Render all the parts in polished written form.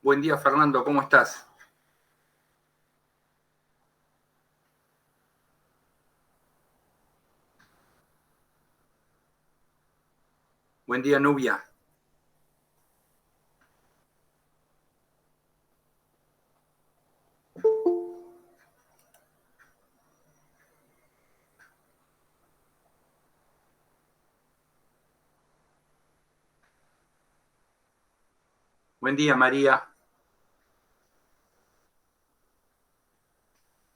Buen día, Fernando, ¿cómo estás? Buen día, Nubia. Buen día, María.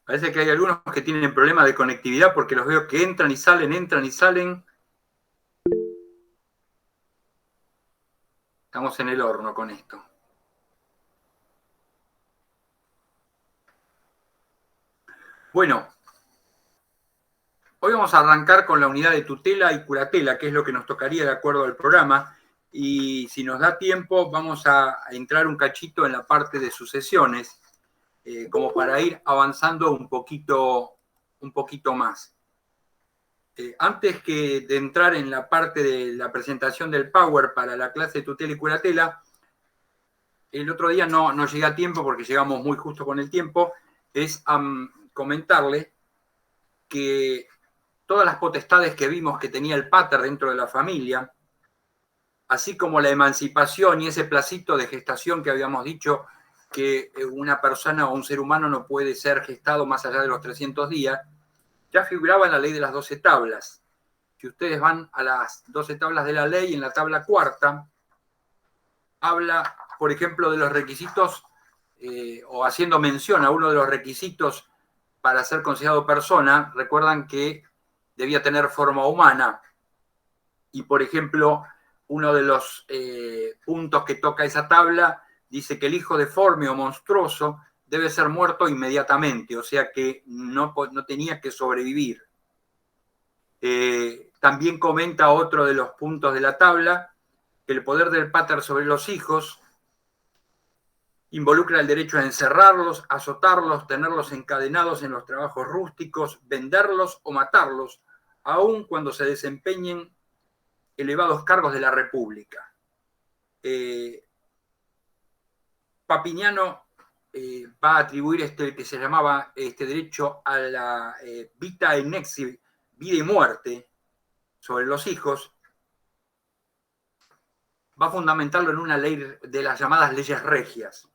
Parece que hay algunos que tienen problemas de conectividad porque los veo que entran y salen, entran y salen. Estamos en el horno con esto. Bueno, hoy vamos a arrancar con la unidad de tutela y curatela, que es lo que nos tocaría de acuerdo al programa. Y si nos da tiempo, vamos a entrar un cachito en la parte de sucesiones, como para ir avanzando un poquito más. Antes de entrar en la parte de la presentación del Power para la clase de tutela y curatela, el otro día no llegué a tiempo porque llegamos muy justo con el tiempo, es comentarle que todas las potestades que vimos que tenía el pater dentro de la familia, así como la emancipación y ese placito de gestación que habíamos dicho que una persona o un ser humano no puede ser gestado más allá de los 300 días, ya figuraba en la ley de las 12 tablas. Si ustedes van a las 12 tablas de la ley, en la tabla cuarta, habla, por ejemplo, de los requisitos, o haciendo mención a uno de los requisitos para ser considerado persona. Recuerdan que debía tener forma humana. Y, por ejemplo, uno de los puntos que toca esa tabla dice que el hijo deforme o monstruoso debe ser muerto inmediatamente, o sea que no tenía que sobrevivir. También comenta otro de los puntos de la tabla, que el poder del pater sobre los hijos involucra el derecho a encerrarlos, azotarlos, tenerlos encadenados en los trabajos rústicos, venderlos o matarlos, aun cuando se desempeñen elevados cargos de la República. Papiniano va a atribuir que se llamaba este derecho a la vita in exi, vida y muerte, sobre los hijos, va a fundamentarlo en una ley de las llamadas leyes regias.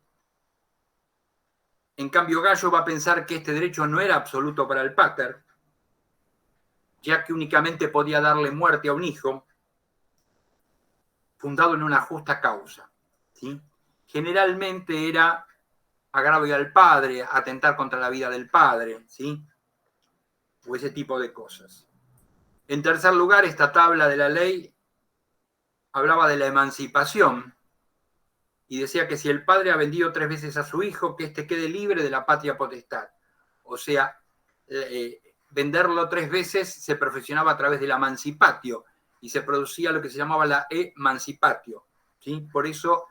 En cambio, Gallo va a pensar que este derecho no era absoluto para el pater, ya que únicamente podía darle muerte a un hijo fundado en una justa causa. ¿Sí? Generalmente era agravio al padre, atentar contra la vida del padre, ¿sí? O ese tipo de cosas. En tercer lugar, esta tabla de la ley hablaba de la emancipación y decía que si el padre ha vendido 3 veces a su hijo, que éste quede libre de la patria potestad. O sea, venderlo 3 veces se perfeccionaba a través de la emancipatio y se producía lo que se llamaba la emancipatio. ¿Sí? Por eso,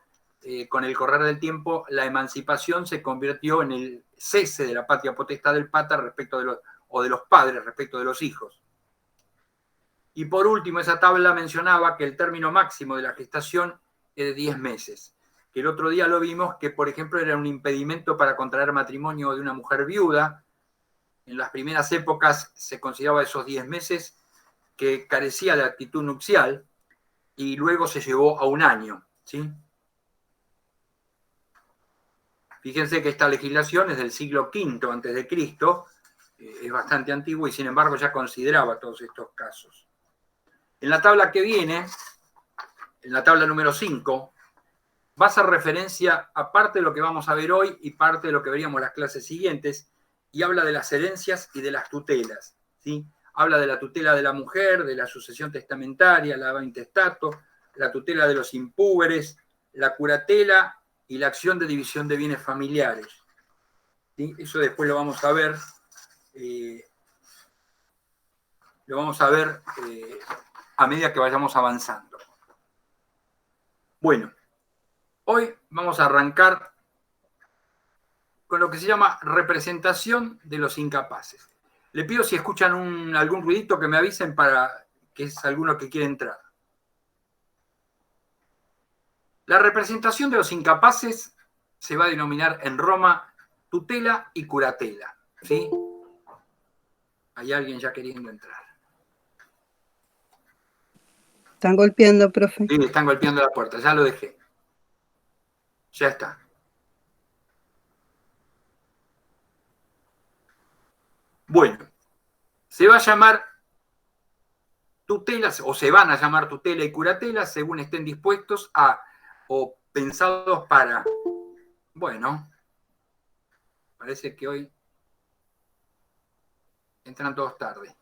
con el correr del tiempo, la emancipación se convirtió en el cese de la patria potestad del pater respecto de los padres respecto de los hijos. Y por último, esa tabla mencionaba que el término máximo de la gestación es de 10 meses. Que el otro día lo vimos que, por ejemplo, era un impedimento para contraer matrimonio de una mujer viuda. En las primeras épocas se consideraba esos 10 meses que carecía de actitud nupcial y luego se llevó a 1 año. ¿Sí? Fíjense que esta legislación es del siglo V antes de Cristo, es bastante antigua y sin embargo ya consideraba todos estos casos. En la tabla que viene, en la tabla número 5, va a hacer referencia a parte de lo que vamos a ver hoy y parte de lo que veríamos las clases siguientes, y habla de las herencias y de las tutelas. ¿Sí? Habla de la tutela de la mujer, de la sucesión testamentaria, la intestato, la tutela de los impúberes, la curatela y la acción de división de bienes familiares. ¿Sí? Eso después lo vamos a ver. A medida que vayamos avanzando. Bueno, hoy vamos a arrancar con lo que se llama representación de los incapaces. Le pido si escuchan algún ruidito que me avisen para que es alguno que quiere entrar. La representación de los incapaces se va a denominar en Roma tutela y curatela, ¿sí? Hay alguien ya queriendo entrar. Están golpeando, profe. Sí, están golpeando la puerta, ya lo dejé. Ya está. Bueno, se va a llamar tutelas, o se van a llamar tutela y curatela, según estén dispuestos a, o pensados para, bueno, parece que hoy entran todos tarde.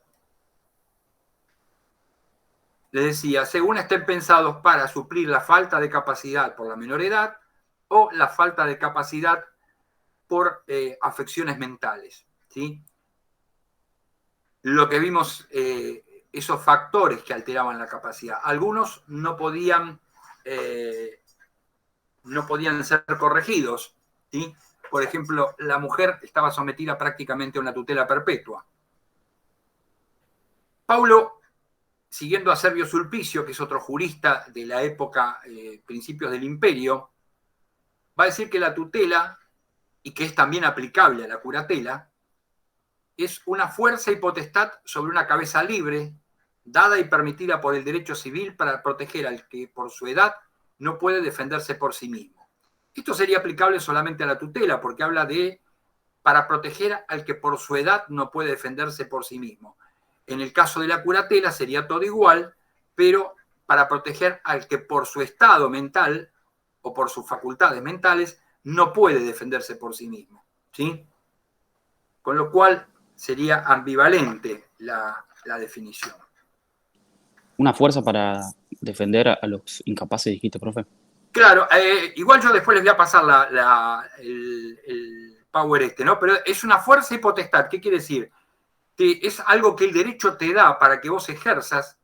Les decía, según estén pensados para suplir la falta de capacidad por la menor edad o la falta de capacidad por afecciones mentales, ¿sí? Lo que vimos, esos factores que alteraban la capacidad. Algunos no podían ser corregidos, ¿sí? Por ejemplo, la mujer estaba sometida prácticamente a una tutela perpetua. Paulo, siguiendo a Servio Sulpicio, que es otro jurista de la época, principios del Imperio, va a decir que la tutela, y que es también aplicable a la curatela, es una fuerza y potestad sobre una cabeza libre, dada y permitida por el derecho civil para proteger al que por su edad no puede defenderse por sí mismo. Esto sería aplicable solamente a la tutela, porque habla de para proteger al que por su edad no puede defenderse por sí mismo. En el caso de la curatela sería todo igual, pero para proteger al que por su estado mental o por sus facultades mentales no puede defenderse por sí mismo, ¿sí? Con lo cual sería ambivalente la definición. Una fuerza para defender a los incapaces, dijiste, profe. Claro, igual yo después les voy a pasar el power ¿no? Pero es una fuerza y potestad. ¿Qué quiere decir? Que es algo que el derecho te da para que vos ejerzas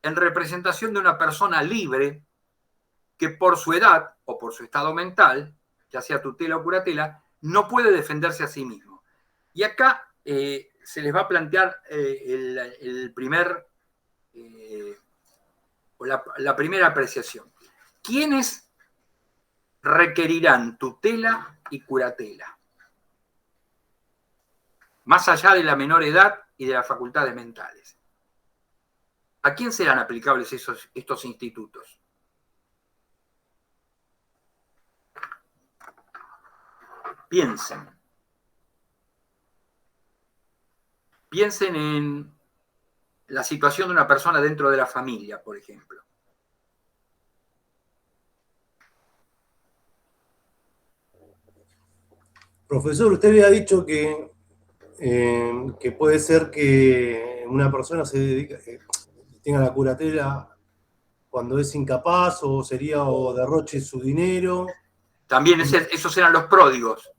en representación de una persona libre que por su edad o por su estado mental, ya sea tutela o curatela, no puede defenderse a sí mismo. Y acá se les va a plantear el primer, la primera apreciación. ¿Quiénes requerirán tutela y curatela? Más allá de la menor edad y de las facultades mentales. ¿A quién serán aplicables estos institutos? Piensen. Piensen en la situación de una persona dentro de la familia, por ejemplo. Profesor, usted había dicho que puede ser que una persona tenga la curatela cuando es incapaz o derroche su dinero. También esos eran los pródigos.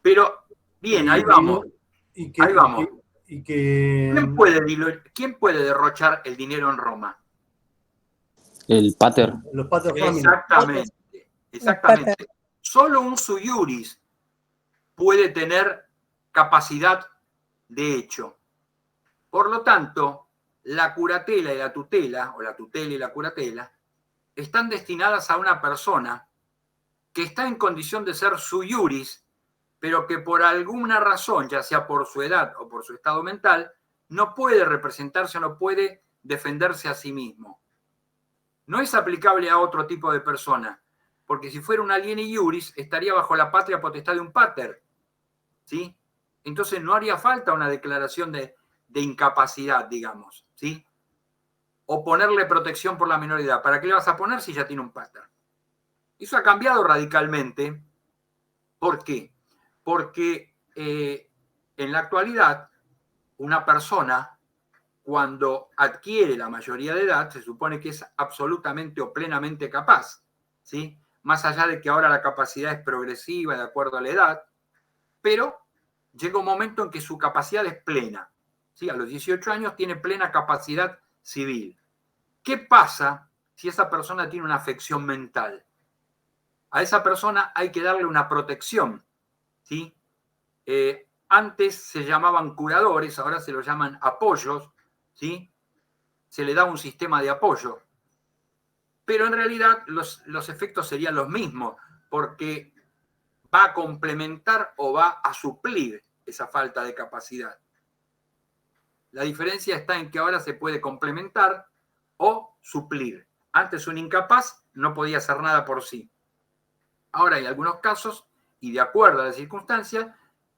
Pero, bien, ahí vamos. Ahí vamos. ¿Quién puede derrochar el dinero en Roma? El pater. Los pater familias. Exactamente. Solo un sui iuris puede tener capacidad de hecho. Por lo tanto, la curatela y la tutela, o la tutela y la curatela, están destinadas a una persona que está en condición de ser sui iuris, pero que por alguna razón, ya sea por su edad o por su estado mental, no puede representarse o no puede defenderse a sí mismo. No es aplicable a otro tipo de persona, porque si fuera un alieni iuris, estaría bajo la patria potestad de un pater, ¿sí? Entonces no haría falta una declaración de incapacidad, digamos, ¿sí? O ponerle protección por la menor edad. ¿Para qué le vas a poner si ya tiene un pater? Eso ha cambiado radicalmente. ¿Por qué? Porque en la actualidad una persona, cuando adquiere la mayoría de edad, se supone que es absolutamente o plenamente capaz, ¿sí? Más allá de que ahora la capacidad es progresiva de acuerdo a la edad, pero llega un momento en que su capacidad es plena, ¿sí? A los 18 años tiene plena capacidad civil. ¿Qué pasa si esa persona tiene una afección mental? A esa persona hay que darle una protección, ¿sí? Antes se llamaban curadores, ahora se los llaman apoyos, ¿sí? Se le da un sistema de apoyo. Pero en realidad los efectos serían los mismos, porque va a complementar o va a suplir esa falta de capacidad. La diferencia está en que ahora se puede complementar o suplir. Antes un incapaz no podía hacer nada por sí. Ahora hay algunos casos, y de acuerdo a las circunstancias,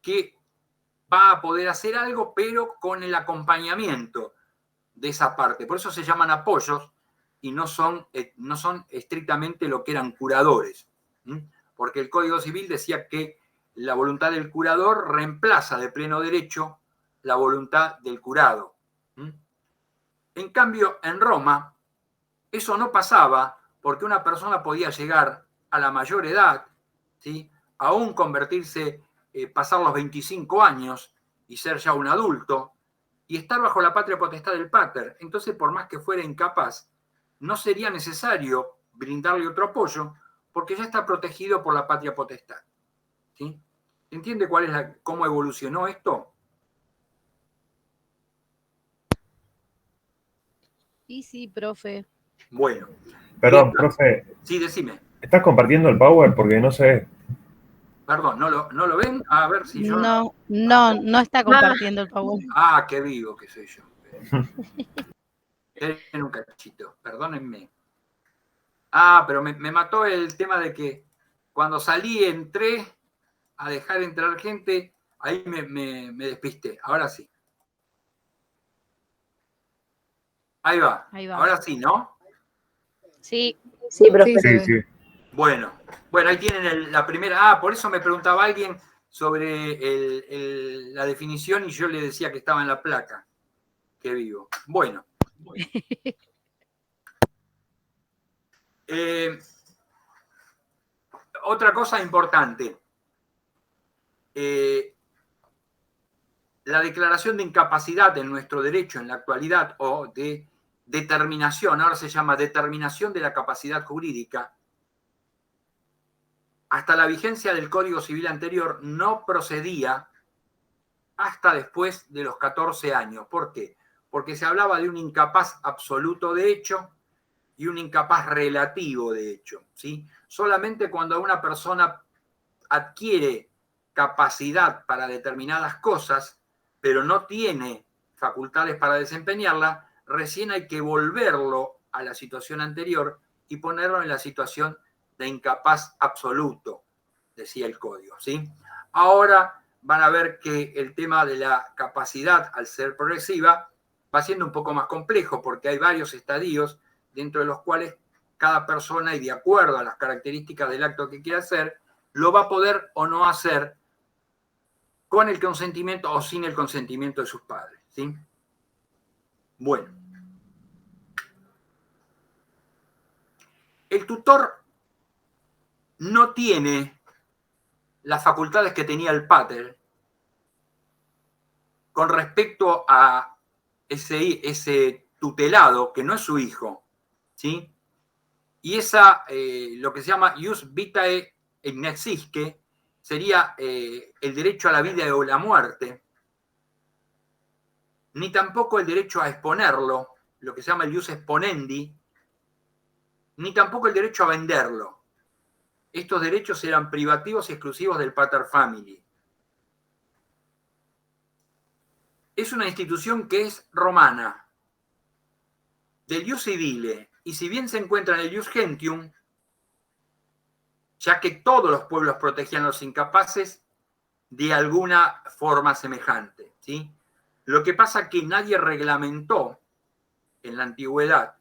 que va a poder hacer algo, pero con el acompañamiento de esa parte. Por eso se llaman apoyos y no son estrictamente lo que eran curadores. Porque el Código Civil decía que la voluntad del curador reemplaza de pleno derecho la voluntad del curado. En cambio, en Roma, eso no pasaba porque una persona podía llegar a la mayor edad, ¿sí? Aún convertirse, pasar los 25 años y ser ya un adulto, y estar bajo la patria potestad del pater. Entonces, por más que fuera incapaz, no sería necesario brindarle otro apoyo porque ya está protegido por la patria potestad. ¿Sí? ¿Entiende cómo evolucionó esto? Sí, profe. Bueno. Perdón, Bien. profe. Sí, decime. ¿Estás compartiendo el Power? Porque no sé. Perdón, ¿no lo ven? A ver si yo... No está compartiendo el PowerPoint. Ah, qué vivo que soy yo. En un cachito, perdónenme. Ah, pero me mató el tema de que cuando salí, entré a dejar entrar gente, ahí me despisté. Ahora sí. Ahí va. Ahora sí, ¿no? Sí. Sí, profe. Sí, sí. Bueno, ahí tienen la primera. Ah, por eso me preguntaba alguien sobre la definición y yo le decía que estaba en la placa. Qué vivo. Bueno. Otra cosa importante. La declaración de incapacidad en nuestro derecho en la actualidad o de determinación, ahora se llama determinación de la capacidad jurídica, hasta la vigencia del Código Civil anterior no procedía hasta después de los 14 años. ¿Por qué? Porque se hablaba de un incapaz absoluto de hecho y un incapaz relativo de hecho, ¿sí? Solamente cuando una persona adquiere capacidad para determinadas cosas, pero no tiene facultades para desempeñarla, recién hay que volverlo a la situación anterior y ponerlo en la situación de incapaz absoluto, decía el código, ¿sí? Ahora van a ver que el tema de la capacidad, al ser progresiva, va siendo un poco más complejo porque hay varios estadios dentro de los cuales cada persona, y de acuerdo a las características del acto que quiera hacer, lo va a poder o no hacer con el consentimiento o sin el consentimiento de sus padres, ¿sí? Bueno. El tutor no tiene las facultades que tenía el pater con respecto a ese tutelado, que no es su hijo, ¿sí? Y lo que se llama ius vitae innexisque, sería el derecho a la vida o la muerte, ni tampoco el derecho a exponerlo, lo que se llama el ius exponendi, ni tampoco el derecho a venderlo. Estos derechos eran privativos y exclusivos del pater familiae. Es una institución que es romana, del ius civile, y si bien se encuentra en el ius gentium, ya que todos los pueblos protegían a los incapaces de alguna forma semejante, ¿sí? Lo que pasa es que nadie reglamentó en la antigüedad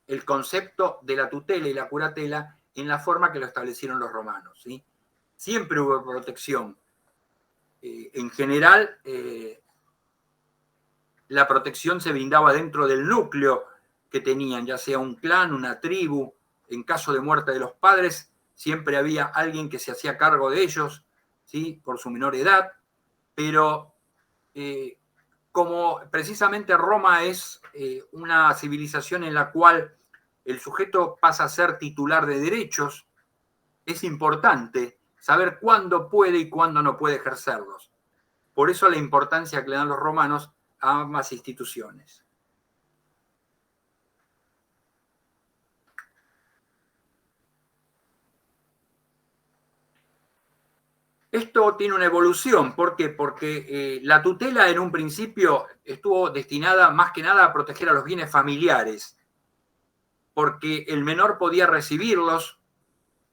el concepto de la tutela y la curatela en la forma que lo establecieron los romanos, ¿sí? Siempre hubo protección. En general, la protección se brindaba dentro del núcleo que tenían, ya sea un clan, una tribu. En caso de muerte de los padres, siempre había alguien que se hacía cargo de ellos, ¿sí? Por su menor edad, pero como precisamente Roma es una civilización en la cual el sujeto pasa a ser titular de derechos, es importante saber cuándo puede y cuándo no puede ejercerlos. Por eso la importancia que le dan los romanos a ambas instituciones. Esto tiene una evolución. ¿Por qué? Porque la tutela en un principio estuvo destinada más que nada a proteger a los bienes familiares, porque el menor podía recibirlos,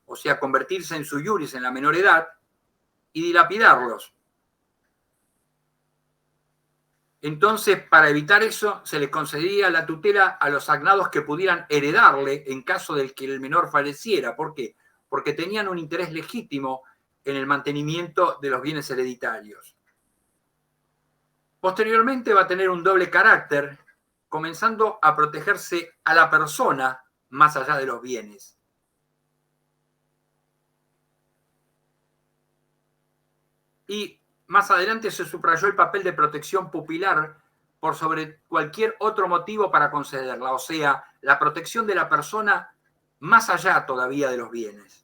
o sea, convertirse en sui iuris en la menor edad y dilapidarlos. Entonces, para evitar eso, se le concedía la tutela a los agnados que pudieran heredarle en caso de que el menor falleciera. ¿Por qué? Porque tenían un interés legítimo en el mantenimiento de los bienes hereditarios. Posteriormente va a tener un doble carácter, comenzando a protegerse a la persona más allá de los bienes. Y más adelante se subrayó el papel de protección pupilar por sobre cualquier otro motivo para concederla, o sea, la protección de la persona más allá todavía de los bienes.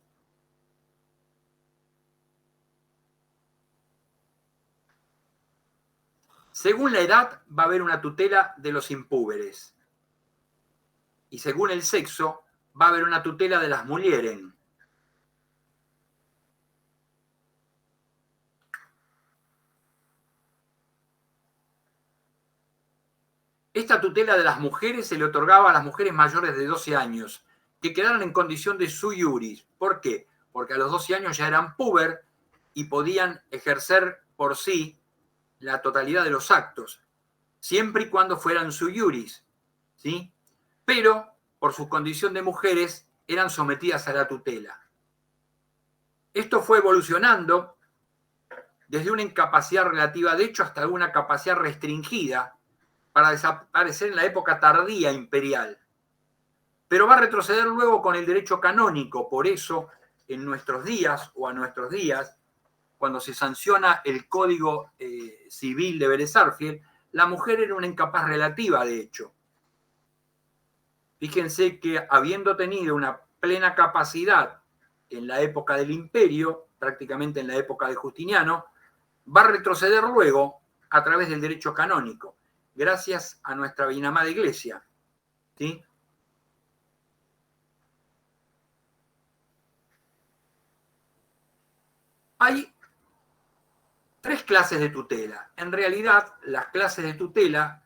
Según la edad va a haber una tutela de los impúberes y según el sexo va a haber una tutela de las mulieren. Esta tutela de las mujeres se le otorgaba a las mujeres mayores de 12 años, que quedaran en condición de sui iuris. ¿Por qué? Porque a los 12 años ya eran puber y podían ejercer por sí la totalidad de los actos, siempre y cuando fueran sui iuris, ¿sí? Pero, por su condición de mujeres, eran sometidas a la tutela. Esto fue evolucionando desde una incapacidad relativa de hecho hasta una capacidad restringida, para desaparecer en la época tardía imperial. Pero va a retroceder luego con el derecho canónico. Por eso, en nuestros días, o a nuestros días, cuando se sanciona el Código Civil de Vélez Sarsfield, la mujer era una incapaz relativa, de hecho. Fíjense que habiendo tenido una plena capacidad en la época del Imperio, prácticamente en la época de Justiniano, va a retroceder luego a través del derecho canónico, gracias a nuestra bien amada Iglesia, ¿sí? Hay tres clases de tutela. En realidad, las clases de tutela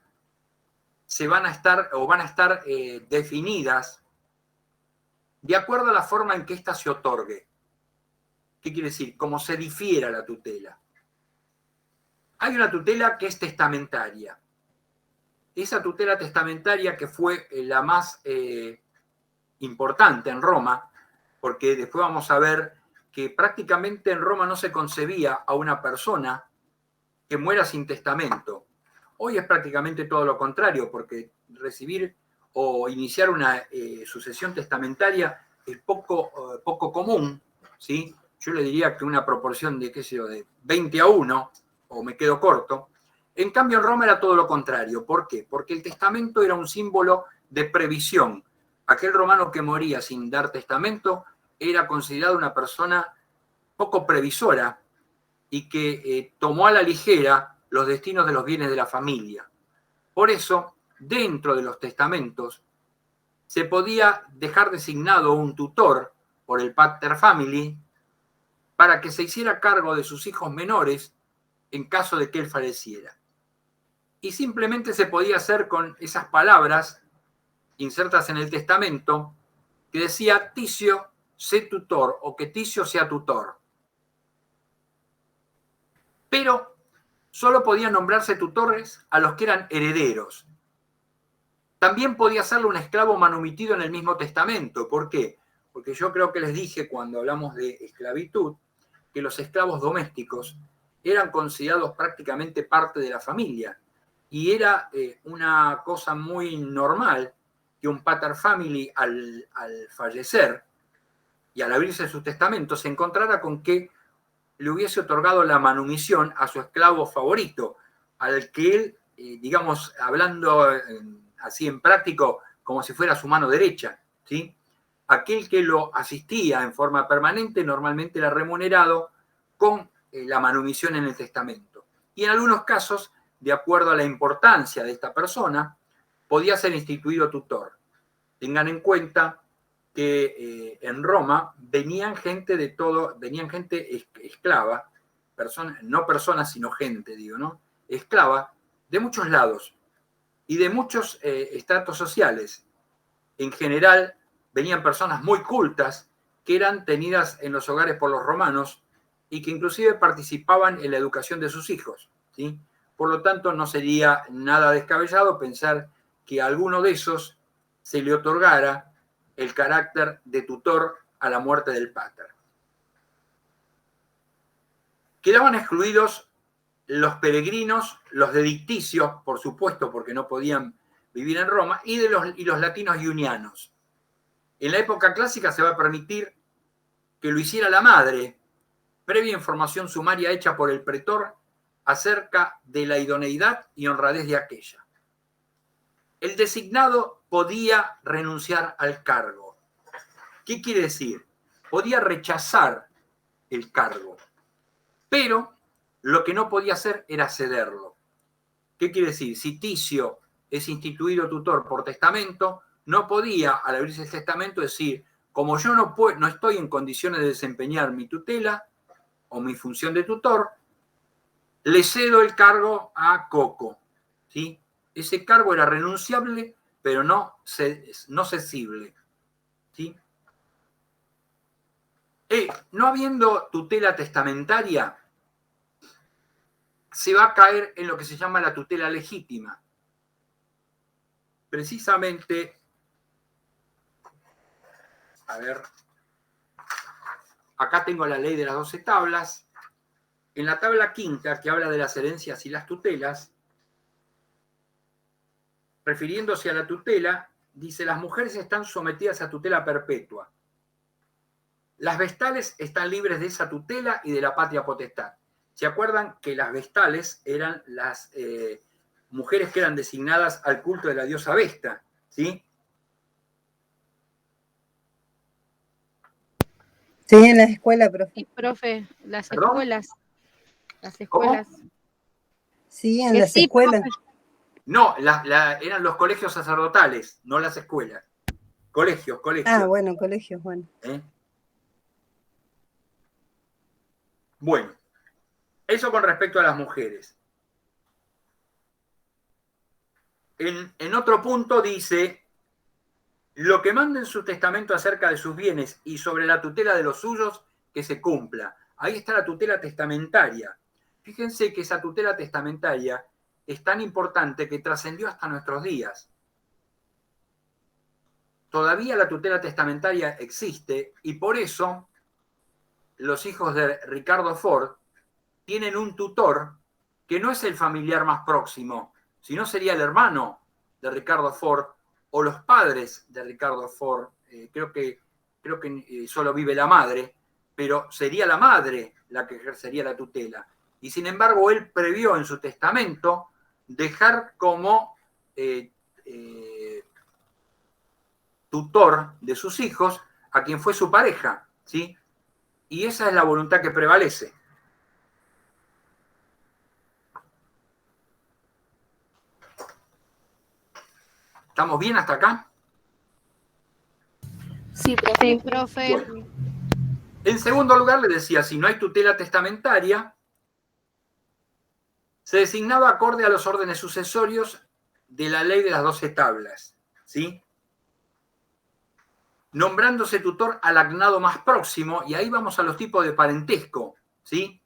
van a estar definidas de acuerdo a la forma en que ésta se otorgue. ¿Qué quiere decir? Cómo se difiera la tutela. Hay una tutela que es testamentaria. Esa tutela testamentaria, que fue la más importante en Roma, porque después vamos a ver que prácticamente en Roma no se concebía a una persona que muera sin testamento. Hoy es prácticamente todo lo contrario, porque recibir o iniciar una sucesión testamentaria es poco común, ¿sí? Yo le diría que una proporción de, qué sé yo, de 20-1, o me quedo corto. En cambio, en Roma era todo lo contrario. ¿Por qué? Porque el testamento era un símbolo de previsión. Aquel romano que moría sin dar testamento era considerado una persona poco previsora y que tomó a la ligera los destinos de los bienes de la familia. Por eso, dentro de los testamentos, se podía dejar designado un tutor por el pater family para que se hiciera cargo de sus hijos menores en caso de que él falleciera. Y simplemente se podía hacer con esas palabras insertas en el testamento que decía Ticio sé tutor o que Ticio sea tutor. Pero solo podían nombrarse tutores a los que eran herederos. También podía serlo un esclavo manumitido en el mismo testamento. ¿Por qué? Porque yo creo que les dije cuando hablamos de esclavitud que los esclavos domésticos eran considerados prácticamente parte de la familia. Y era una cosa muy normal que un pater family al fallecer y al abrirse su testamento se encontrara con que le hubiese otorgado la manumisión a su esclavo favorito, al que él, digamos, hablando así en práctico, como si fuera su mano derecha, ¿sí? Aquel que lo asistía en forma permanente normalmente era remunerado con la manumisión en el testamento. Y en algunos casos, de acuerdo a la importancia de esta persona, podía ser instituido tutor. Tengan en cuenta que en Roma venían gente esclava no personas, sino gente, digo, ¿no? Esclava, de muchos lados y de muchos estratos sociales. En general, venían personas muy cultas que eran tenidas en los hogares por los romanos y que inclusive participaban en la educación de sus hijos, ¿sí? Por lo tanto, no sería nada descabellado pensar que a alguno de esos se le otorgara el carácter de tutor a la muerte del pater. Quedaban excluidos los peregrinos, los dedicticios, por supuesto, porque no podían vivir en Roma, y los latinos iunianos. En la época clásica se va a permitir que lo hiciera la madre, previa información sumaria hecha por el pretor acerca de la idoneidad y honradez de aquella. El designado podía renunciar al cargo. ¿Qué quiere decir? Podía rechazar el cargo, pero lo que no podía hacer era cederlo. ¿Qué quiere decir? Si Ticio es instituido tutor por testamento, no podía, al abrirse el testamento, decir, como yo no estoy en condiciones de desempeñar mi tutela o mi función de tutor, le cedo el cargo a Coco, ¿sí? Ese cargo era renunciable, pero no cesible, ¿sí? No habiendo tutela testamentaria, se va a caer en lo que se llama la tutela legítima. Precisamente, a ver, acá tengo la ley de las 12 tablas. En la tabla quinta, que habla de las herencias y las tutelas, refiriéndose a la tutela, dice: las mujeres están sometidas a tutela perpetua. Las vestales están libres de esa tutela y de la patria potestad. ¿Se acuerdan que las vestales eran las mujeres que eran designadas al culto de la diosa Vesta? ¿Sí? Sí, en la escuela, profe. Sí, profe, las ¿Perdón? escuelas. Las escuelas. Sí, en Que las sí, escuelas. profe. No, eran los colegios sacerdotales, no las escuelas. Colegios. Ah, bueno, colegios, bueno. Bueno, eso con respecto a las mujeres. En otro punto dice: lo que manda en su testamento acerca de sus bienes y sobre la tutela de los suyos, que se cumpla. Ahí está la tutela testamentaria. Fíjense que esa tutela testamentaria es tan importante que trascendió hasta nuestros días. Todavía la tutela testamentaria existe y por eso los hijos de Ricardo Ford tienen un tutor que no es el familiar más próximo, sino sería el hermano de Ricardo Ford o los padres de Ricardo Ford. Creo que solo vive la madre, pero sería la madre la que ejercería la tutela. Y sin embargo, él previó en su testamento dejar como tutor de sus hijos a quien fue su pareja, ¿sí? Y esa es la voluntad que prevalece. ¿Estamos bien hasta acá? Sí, profe. Sí, profe. Bueno. En segundo lugar, le decía, si no hay tutela testamentaria, se designaba acorde a los órdenes sucesorios de la ley de las 12 tablas, ¿sí? Nombrándose tutor al agnado más próximo, y ahí vamos a los tipos de parentesco, ¿sí?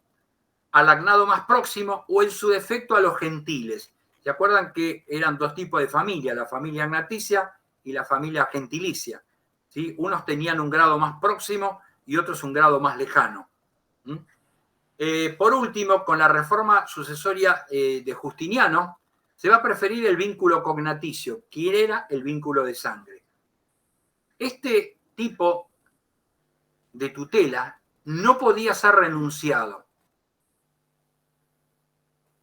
Al agnado más próximo o en su defecto a los gentiles. ¿Se acuerdan que eran dos tipos de familia? La familia agnaticia y la familia gentilicia, ¿sí? Unos tenían un grado más próximo y otros un grado más lejano. Por último, con la reforma sucesoria de Justiniano, se va a preferir el vínculo cognaticio, que era el vínculo de sangre. Este tipo de tutela no podía ser renunciado,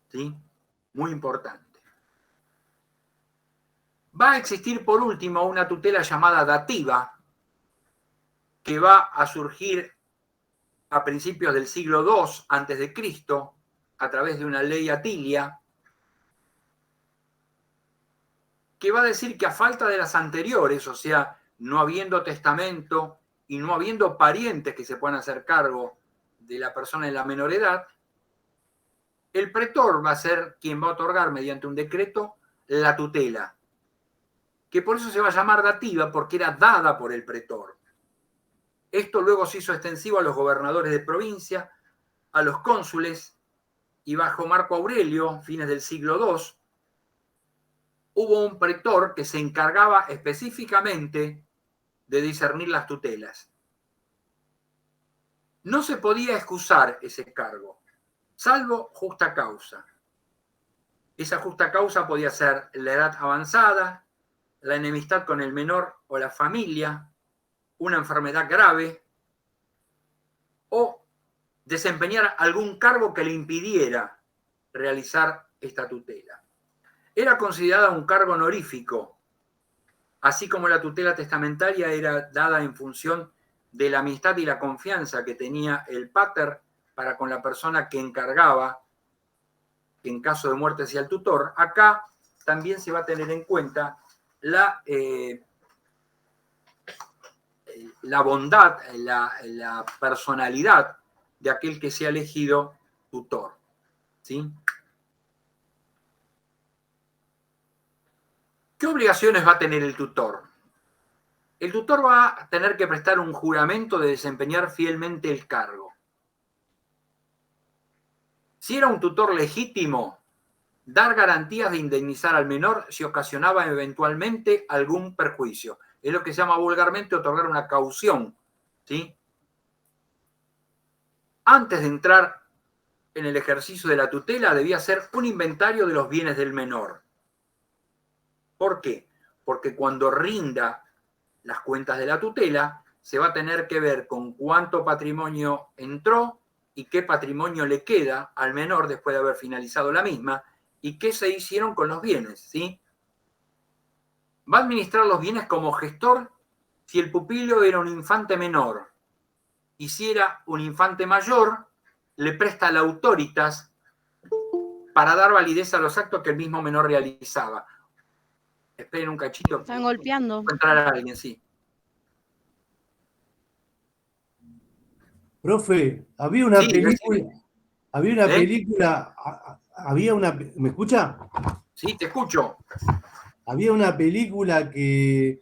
¿sí? Muy importante. Va a existir, por último, una tutela llamada dativa, que va a surgir a principios del siglo II a.C., a través de una ley Atilia, que va a decir que a falta de las anteriores, o sea, no habiendo testamento y no habiendo parientes que se puedan hacer cargo de la persona en la menor edad, el pretor va a ser quien va a otorgar mediante un decreto la tutela, que por eso se va a llamar dativa, porque era dada por el pretor. Esto luego se hizo extensivo a los gobernadores de provincia, a los cónsules, y bajo Marco Aurelio, fines del siglo II, hubo un pretor que se encargaba específicamente de discernir las tutelas. No se podía excusar ese cargo, salvo justa causa. Esa justa causa podía ser la edad avanzada, la enemistad con el menor o la familia, una enfermedad grave o desempeñar algún cargo que le impidiera realizar esta tutela. Era considerada un cargo honorífico, así como la tutela testamentaria era dada en función de la amistad y la confianza que tenía el pater para con la persona que encargaba, que en caso de muerte sea el tutor. Acá también se va a tener en cuenta la bondad, la personalidad de aquel que sea elegido tutor, ¿sí? ¿Qué obligaciones va a tener el tutor? El tutor va a tener que prestar un juramento de desempeñar fielmente el cargo. Si era un tutor legítimo, dar garantías de indemnizar al menor si ocasionaba eventualmente algún perjuicio. Es lo que se llama vulgarmente otorgar una caución, ¿sí? Antes de entrar en el ejercicio de la tutela, debía hacer un inventario de los bienes del menor. ¿Por qué? Porque cuando rinda las cuentas de la tutela, se va a tener que ver con cuánto patrimonio entró y qué patrimonio le queda al menor después de haber finalizado la misma y qué se hicieron con los bienes, ¿sí? Va a administrar los bienes como gestor si el pupilo era un infante menor y si era un infante mayor, le presta la autoritas para dar validez a los actos que el mismo menor realizaba. Esperen un cachito. Están golpeando. Va a entrar a alguien, sí. Profe, había una Sí, película, decime. había una ¿Eh? película, ¿me escucha? Sí, te escucho. Había una película que,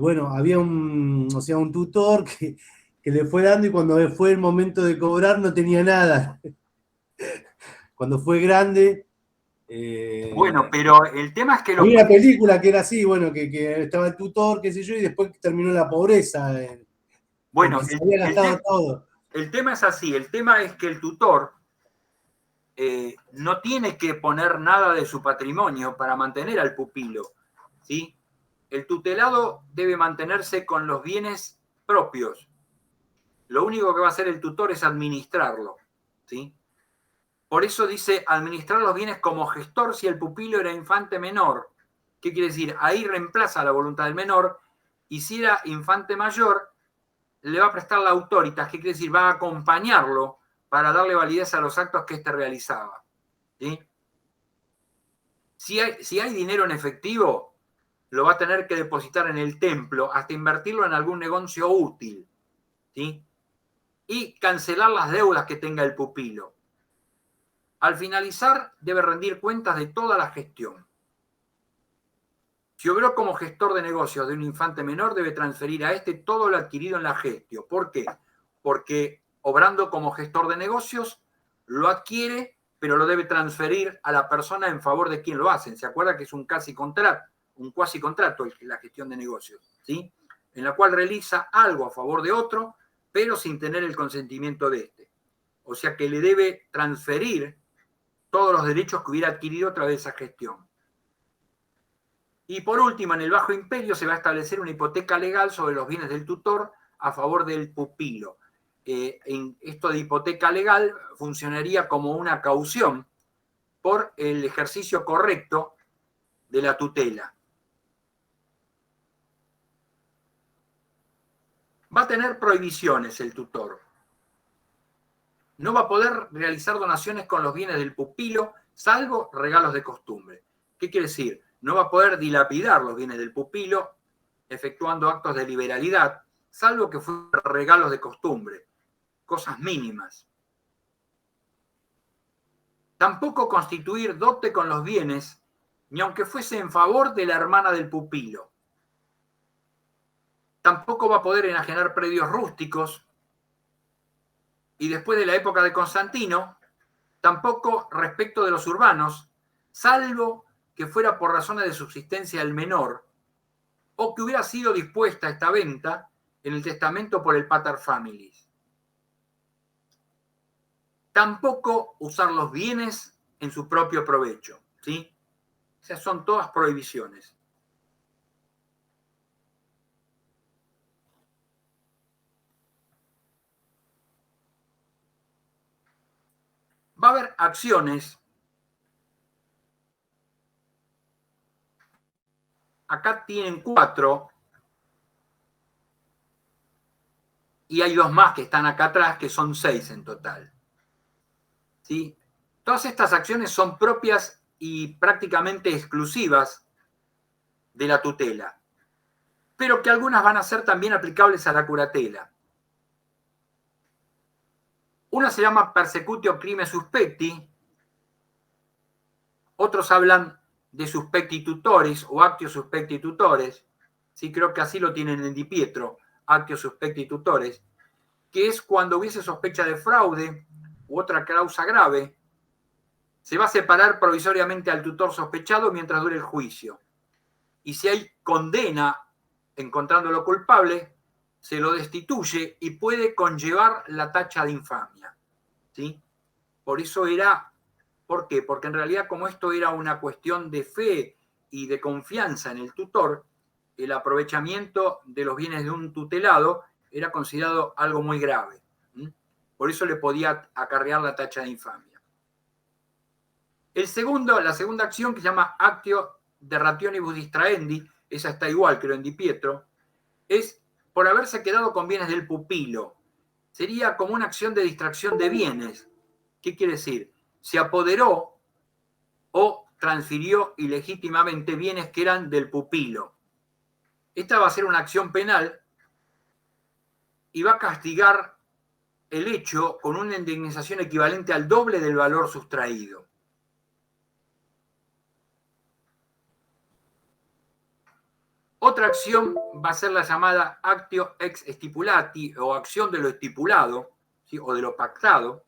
bueno, había un tutor que le fue dando y cuando fue el momento de cobrar no tenía nada. Cuando fue grande... Bueno, pero el tema es que había una película que era así, bueno, que estaba el tutor, qué sé yo, y después terminó en la pobreza. Bueno, Porque se había gastado todo. el tema es así, el tema es que el tutor no tiene que poner nada de su patrimonio para mantener al pupilo, ¿sí? El tutelado debe mantenerse con los bienes propios. Lo único que va a hacer el tutor es administrarlo, ¿sí? Por eso dice administrar los bienes como gestor si el pupilo era infante menor. ¿Qué quiere decir? Ahí reemplaza la voluntad del menor y si era infante mayor, le va a prestar la autoritas, ¿qué quiere decir? Va a acompañarlo para darle validez a los actos que éste realizaba, ¿sí? Si hay dinero en efectivo, lo va a tener que depositar en el templo hasta invertirlo en algún negocio útil, ¿sí? Y cancelar las deudas que tenga el pupilo. Al finalizar, debe rendir cuentas de toda la gestión. Si obró como gestor de negocios de un infante menor, debe transferir a este todo lo adquirido en la gestión. ¿Por qué? Porque obrando como gestor de negocios, lo adquiere, pero lo debe transferir a la persona en favor de quien lo hacen. ¿Se acuerda que es un cuasi contrato la gestión de negocios? ¿Sí? En la cual realiza algo a favor de otro, pero sin tener el consentimiento de este. O sea que le debe transferir todos los derechos que hubiera adquirido a través de esa gestión. Y por último, en el Bajo Imperio se va a establecer una hipoteca legal sobre los bienes del tutor a favor del pupilo. Esto de hipoteca legal funcionaría como una caución por el ejercicio correcto de la tutela. Va a tener prohibiciones el tutor. No va a poder realizar donaciones con los bienes del pupilo, salvo regalos de costumbre. ¿Qué quiere decir? No va a poder dilapidar los bienes del pupilo efectuando actos de liberalidad, salvo que fueran regalos de costumbre, cosas mínimas. Tampoco constituir dote con los bienes, ni aunque fuese en favor de la hermana del pupilo. Tampoco va a poder enajenar predios rústicos. Y después de la época de Constantino, tampoco respecto de los urbanos, salvo que fuera por razones de subsistencia del menor, o que hubiera sido dispuesta esta venta en el testamento por el pater familias. Tampoco usar los bienes en su propio provecho, ¿sí? Esas son todas prohibiciones. Va a haber acciones. Acá tienen 4. Y hay 2 más que están acá atrás, que son 6 en total. ¿Sí? Todas estas acciones son propias y prácticamente exclusivas de la tutela, pero que algunas van a ser también aplicables a la curatela. Una se llama persecutio crime suspecti, otros hablan de suspecti tutoris o actio suspecti tutores, ¿sí? Creo que así lo tienen en Di Pietro, actio suspecti tutores, que es cuando hubiese sospecha de fraude u otra causa grave, se va a separar provisoriamente al tutor sospechado mientras dure el juicio. Y si hay condena encontrándolo culpable, se lo destituye y puede conllevar la tacha de infamia, ¿sí? Por eso era, ¿por qué? Porque en realidad como esto era una cuestión de fe y de confianza en el tutor, el aprovechamiento de los bienes de un tutelado era considerado algo muy grave. Por eso le podía acarrear la tacha de infamia. La segunda acción, que se llama actio de rationibus distraendi, esa está igual, creo, en Di Pietro, es por haberse quedado con bienes del pupilo. Sería como una acción de distracción de bienes. ¿Qué quiere decir? Se apoderó o transfirió ilegítimamente bienes que eran del pupilo. Esta va a ser una acción penal y va a castigar el hecho con una indemnización equivalente al doble del valor sustraído. Otra acción va a ser la llamada actio ex stipulati o acción de lo estipulado, ¿sí? O de lo pactado,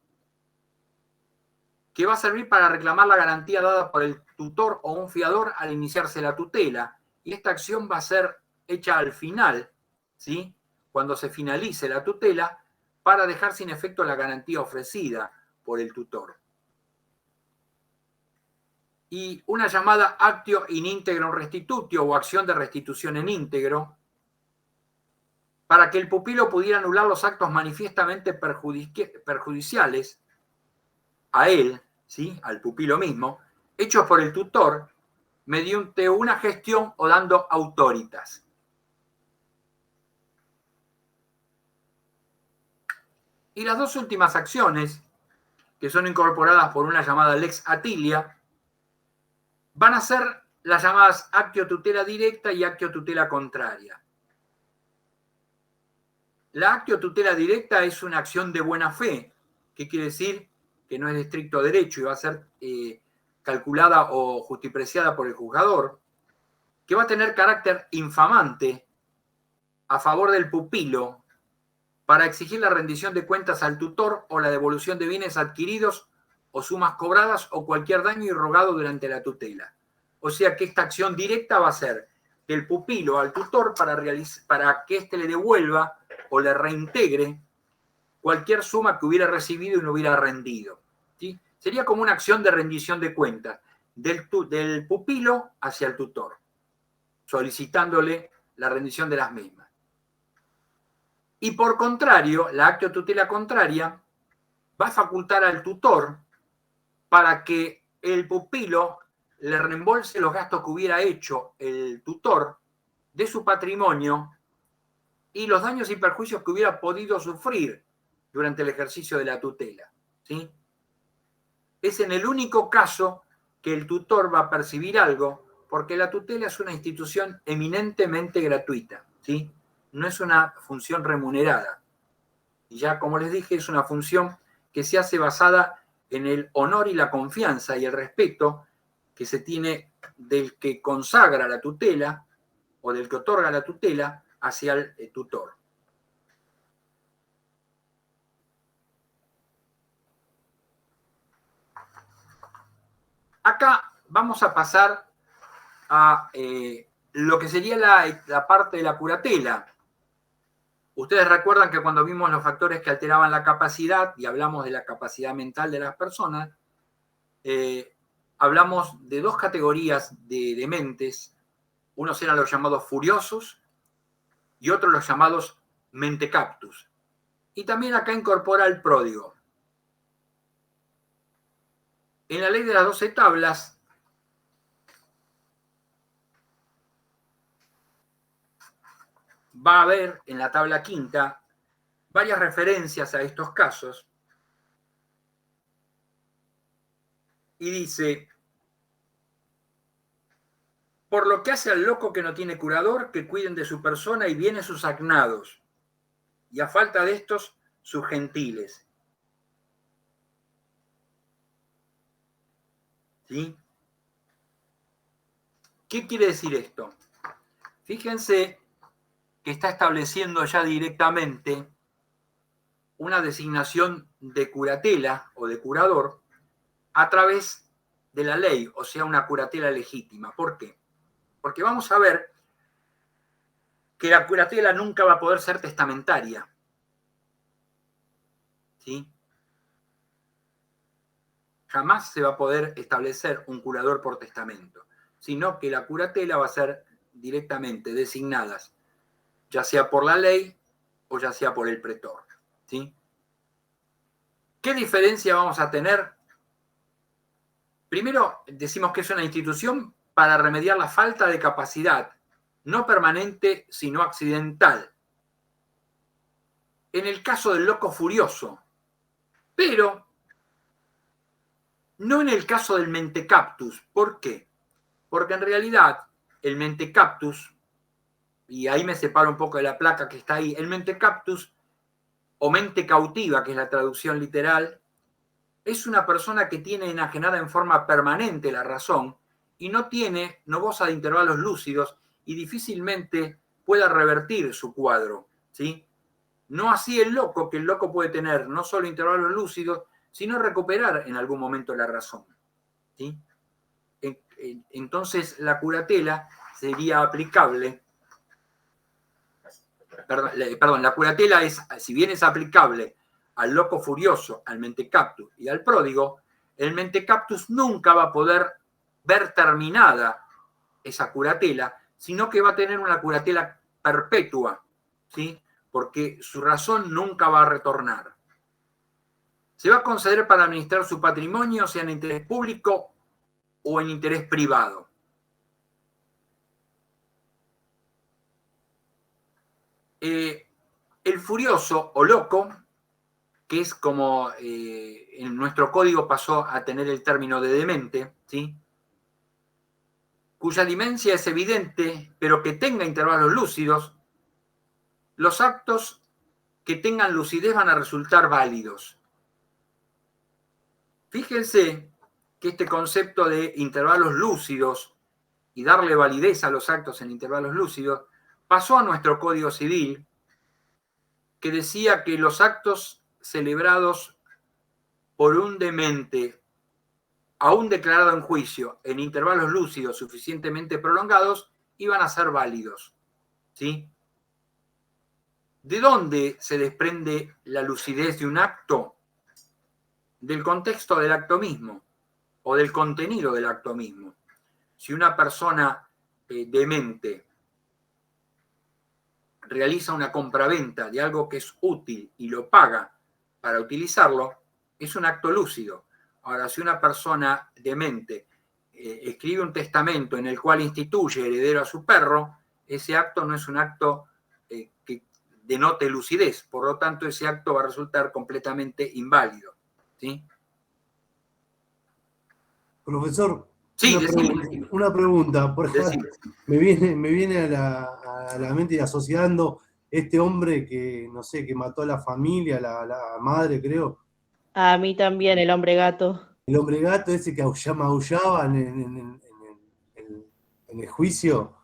que va a servir para reclamar la garantía dada por el tutor o un fiador al iniciarse la tutela. Y esta acción va a ser hecha al final, ¿sí? Cuando se finalice la tutela, para dejar sin efecto la garantía ofrecida por el tutor. Y una llamada actio in integrum restitutio o acción de restitución en íntegro, para que el pupilo pudiera anular los actos manifiestamente perjudiciales a él, ¿sí? Al pupilo mismo, hechos por el tutor mediante una gestión o dando autoritas. Y las 2 últimas acciones, que son incorporadas por una llamada lex atilia, van a ser las llamadas actio tutela directa y actio tutela contraria. La actio tutela directa es una acción de buena fe. ¿Qué quiere decir? Que no es de estricto derecho y va a ser calculada o justipreciada por el juzgador, que va a tener carácter infamante a favor del pupilo para exigir la rendición de cuentas al tutor o la devolución de bienes adquiridos o sumas cobradas o cualquier daño irrogado durante la tutela. O sea que esta acción directa va a ser del pupilo al tutor para que éste le devuelva o le reintegre cualquier suma que hubiera recibido y no hubiera rendido, ¿sí? Sería como una acción de rendición de cuentas del pupilo hacia el tutor, solicitándole la rendición de las mismas. Y por contrario, la actio tutela contraria va a facultar al tutor para que el pupilo le reembolse los gastos que hubiera hecho el tutor de su patrimonio y los daños y perjuicios que hubiera podido sufrir durante el ejercicio de la tutela, ¿sí? Es en el único caso que el tutor va a percibir algo, porque la tutela es una institución eminentemente gratuita, ¿sí? No es una función remunerada. Y ya, como les dije, es una función que se hace basada en el honor y la confianza y el respeto que se tiene del que consagra la tutela o del que otorga la tutela hacia el tutor. Acá vamos a pasar a lo que sería la parte de la curatela. Ustedes recuerdan que cuando vimos los factores que alteraban la capacidad y hablamos de la capacidad mental de las personas, hablamos de dos categorías de dementes. Unos eran los llamados furiosos y otros los llamados mentecaptus. Y también acá incorpora el pródigo. En la ley de las 12 tablas va a haber en la tabla quinta varias referencias a estos casos y dice: por lo que hace al loco que no tiene curador, que cuiden de su persona y bienes sus agnados, y a falta de estos, sus gentiles. ¿Sí? ¿Qué quiere decir esto? Fíjense que está estableciendo ya directamente una designación de curatela o de curador a través de la ley, o sea, una curatela legítima. ¿Por qué? Porque vamos a ver que la curatela nunca va a poder ser testamentaria. ¿Sí? Jamás se va a poder establecer un curador por testamento, sino que la curatela va a ser directamente designadas, ya sea por la ley o ya sea por el pretor. ¿Sí? ¿Qué diferencia vamos a tener? Primero, decimos que es una institución para remediar la falta de capacidad, no permanente, sino accidental. En el caso del loco furioso, pero no en el caso del mentecaptus. ¿Por qué? Porque en realidad el mentecaptus, y ahí me separo un poco de la placa que está ahí, el mentecaptus o mente cautiva, que es la traducción literal, es una persona que tiene enajenada en forma permanente la razón y no goza de intervalos lúcidos y difícilmente pueda revertir su cuadro, ¿sí? No así el loco, que el loco puede tener no solo intervalos lúcidos, sino recuperar en algún momento la razón, ¿sí? Entonces la curatela sería aplicable, la curatela es, si bien es aplicable al loco furioso, al mentecaptus y al pródigo, el mentecaptus nunca va a poder ver terminada esa curatela, sino que va a tener una curatela perpetua, ¿sí? Porque su razón nunca va a retornar. Se va a conceder para administrar su patrimonio, sea en interés público o en interés privado. El furioso o loco, que es como en nuestro código pasó a tener el término de demente, ¿sí? Cuya demencia es evidente, pero que tenga intervalos lúcidos, los actos que tengan lucidez van a resultar válidos. Fíjense que este concepto de intervalos lúcidos y darle validez a los actos en intervalos lúcidos pasó a nuestro Código Civil, que decía que los actos celebrados por un demente, aún declarado en juicio, en intervalos lúcidos suficientemente prolongados, iban a ser válidos. ¿Sí? ¿De dónde se desprende la lucidez de un acto? Del contexto del acto mismo o del contenido del acto mismo. Si una persona demente realiza una compraventa de algo que es útil y lo paga para utilizarlo, es un acto lúcido. Ahora, si una persona demente escribe un testamento en el cual instituye heredero a su perro, ese acto no es un acto que denote lucidez, por lo tanto ese acto va a resultar completamente inválido. ¿Sí? Profesor, sí, una pregunta. Por ejemplo, me viene a la mente y asociando este hombre que, no sé, que mató a la familia, la madre, creo. A mí también, el hombre gato. El hombre gato ese que maullaba en el juicio.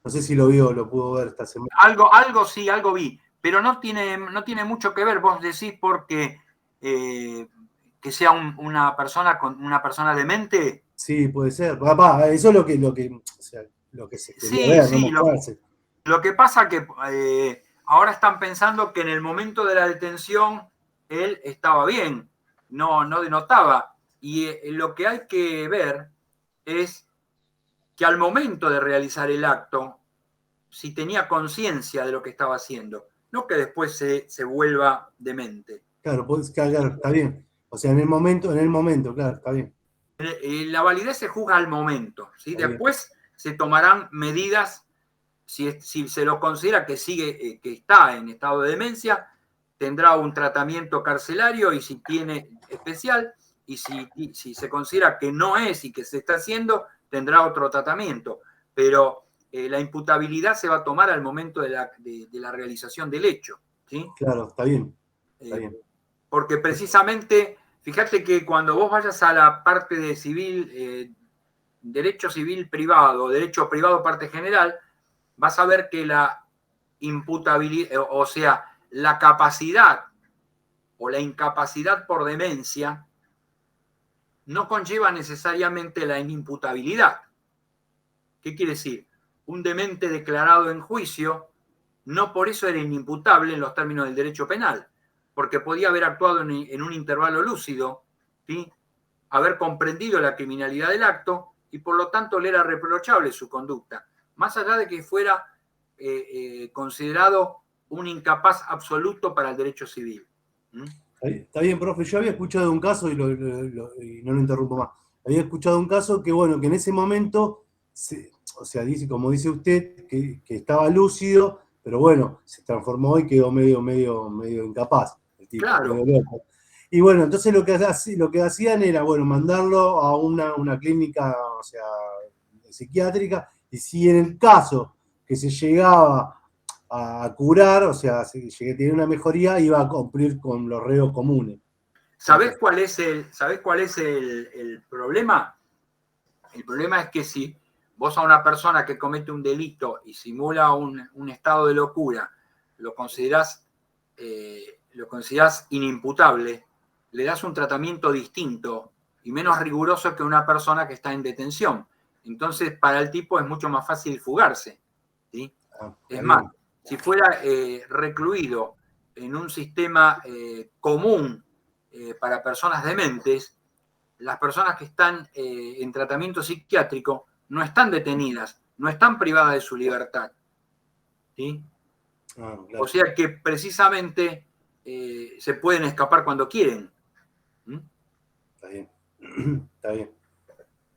No sé si lo pudo ver esta semana. Algo sí, algo vi, pero no tiene mucho que ver, vos decís, porque que sea una persona demente. Sí, puede ser. Papá, eso es o sea, lo que se quería ver, no Sí, mostrarse. lo que pasa que ahora están pensando que en el momento de la detención él estaba bien, no denotaba. Y lo que hay que ver es que al momento de realizar el acto, si tenía conciencia de lo que estaba haciendo, no que después se vuelva demente. Claro, está bien. O sea, en el momento, claro, está bien. La validez se juzga al momento, ¿sí? Está Después se tomarán medidas. Si se lo considera que que está en estado de demencia, tendrá un tratamiento carcelario y si tiene especial, y si se considera que no es y que se está haciendo, tendrá otro tratamiento. Pero la imputabilidad se va a tomar al momento de la realización del hecho, ¿sí? Claro, está bien. Está bien. Porque precisamente, fíjate que cuando vos vayas a la parte de civil, derecho civil privado, derecho privado parte general, vas a ver que la imputabilidad, o sea, la capacidad o la incapacidad por demencia no conlleva necesariamente la inimputabilidad. ¿Qué quiere decir? Un demente declarado en juicio no por eso era inimputable en los términos del derecho penal, porque podía haber actuado en un intervalo lúcido, ¿sí? Haber comprendido la criminalidad del acto y por lo tanto le era reprochable su conducta, más allá de que fuera considerado un incapaz absoluto para el derecho civil. Está bien, profe. Yo había escuchado un caso, y no lo interrumpo más. Había escuchado un caso que, bueno, que en ese momento, o sea, como dice usted, que estaba lúcido, pero bueno, se transformó y quedó medio incapaz, el tipo, Claro. medio loco. Y bueno, entonces lo que hacían era, bueno, mandarlo a una clínica, o sea, psiquiátrica, y si en el caso que se llegaba a curar, o sea, si tenía una mejoría, iba a cumplir con los reos comunes. ¿Sabés cuál es el problema? El problema es que si vos a una persona que comete un delito y simula un estado de locura, lo considerás inimputable, le das un tratamiento distinto y menos riguroso que una persona que está en detención. Entonces, para el tipo es mucho más fácil fugarse, ¿sí? Es más, si fuera recluido en un sistema común para personas dementes, las personas que están en tratamiento psiquiátrico no están detenidas, no están privadas de su libertad, ¿sí? Claro. O sea que precisamente se pueden escapar cuando quieren. Está bien, está bien.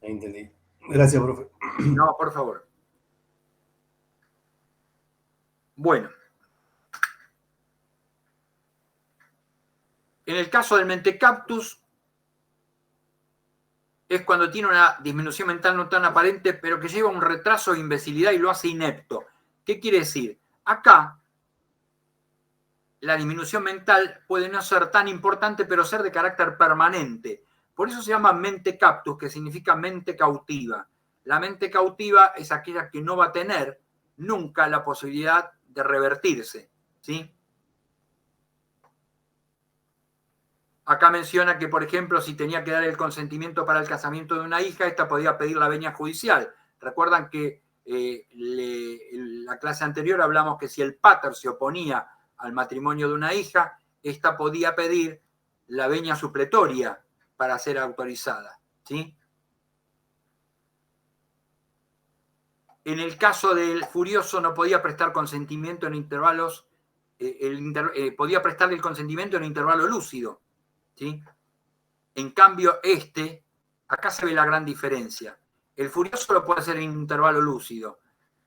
Ahí entendí. Gracias, profe. No, por favor. Bueno. En el caso del mentecaptus, es cuando tiene una disminución mental no tan aparente, pero que lleva un retraso de imbecilidad y lo hace inepto. ¿Qué quiere decir? Acá, la disminución mental puede no ser tan importante, pero ser de carácter permanente. Por eso se llama mente captus, que significa mente cautiva. La mente cautiva es aquella que no va a tener nunca la posibilidad de revertirse, ¿sí? Acá menciona que, por ejemplo, si tenía que dar el consentimiento para el casamiento de una hija, esta podía pedir la venia judicial. Recuerdan que en la clase anterior hablamos que si el pater se oponía al matrimonio de una hija, esta podía pedir la venia supletoria para ser autorizada, ¿sí? En el caso del furioso no podía prestar consentimiento en intervalos, podía prestarle el consentimiento en intervalo lúcido, ¿sí? En cambio, acá se ve la gran diferencia. El furioso lo puede hacer en intervalo lúcido.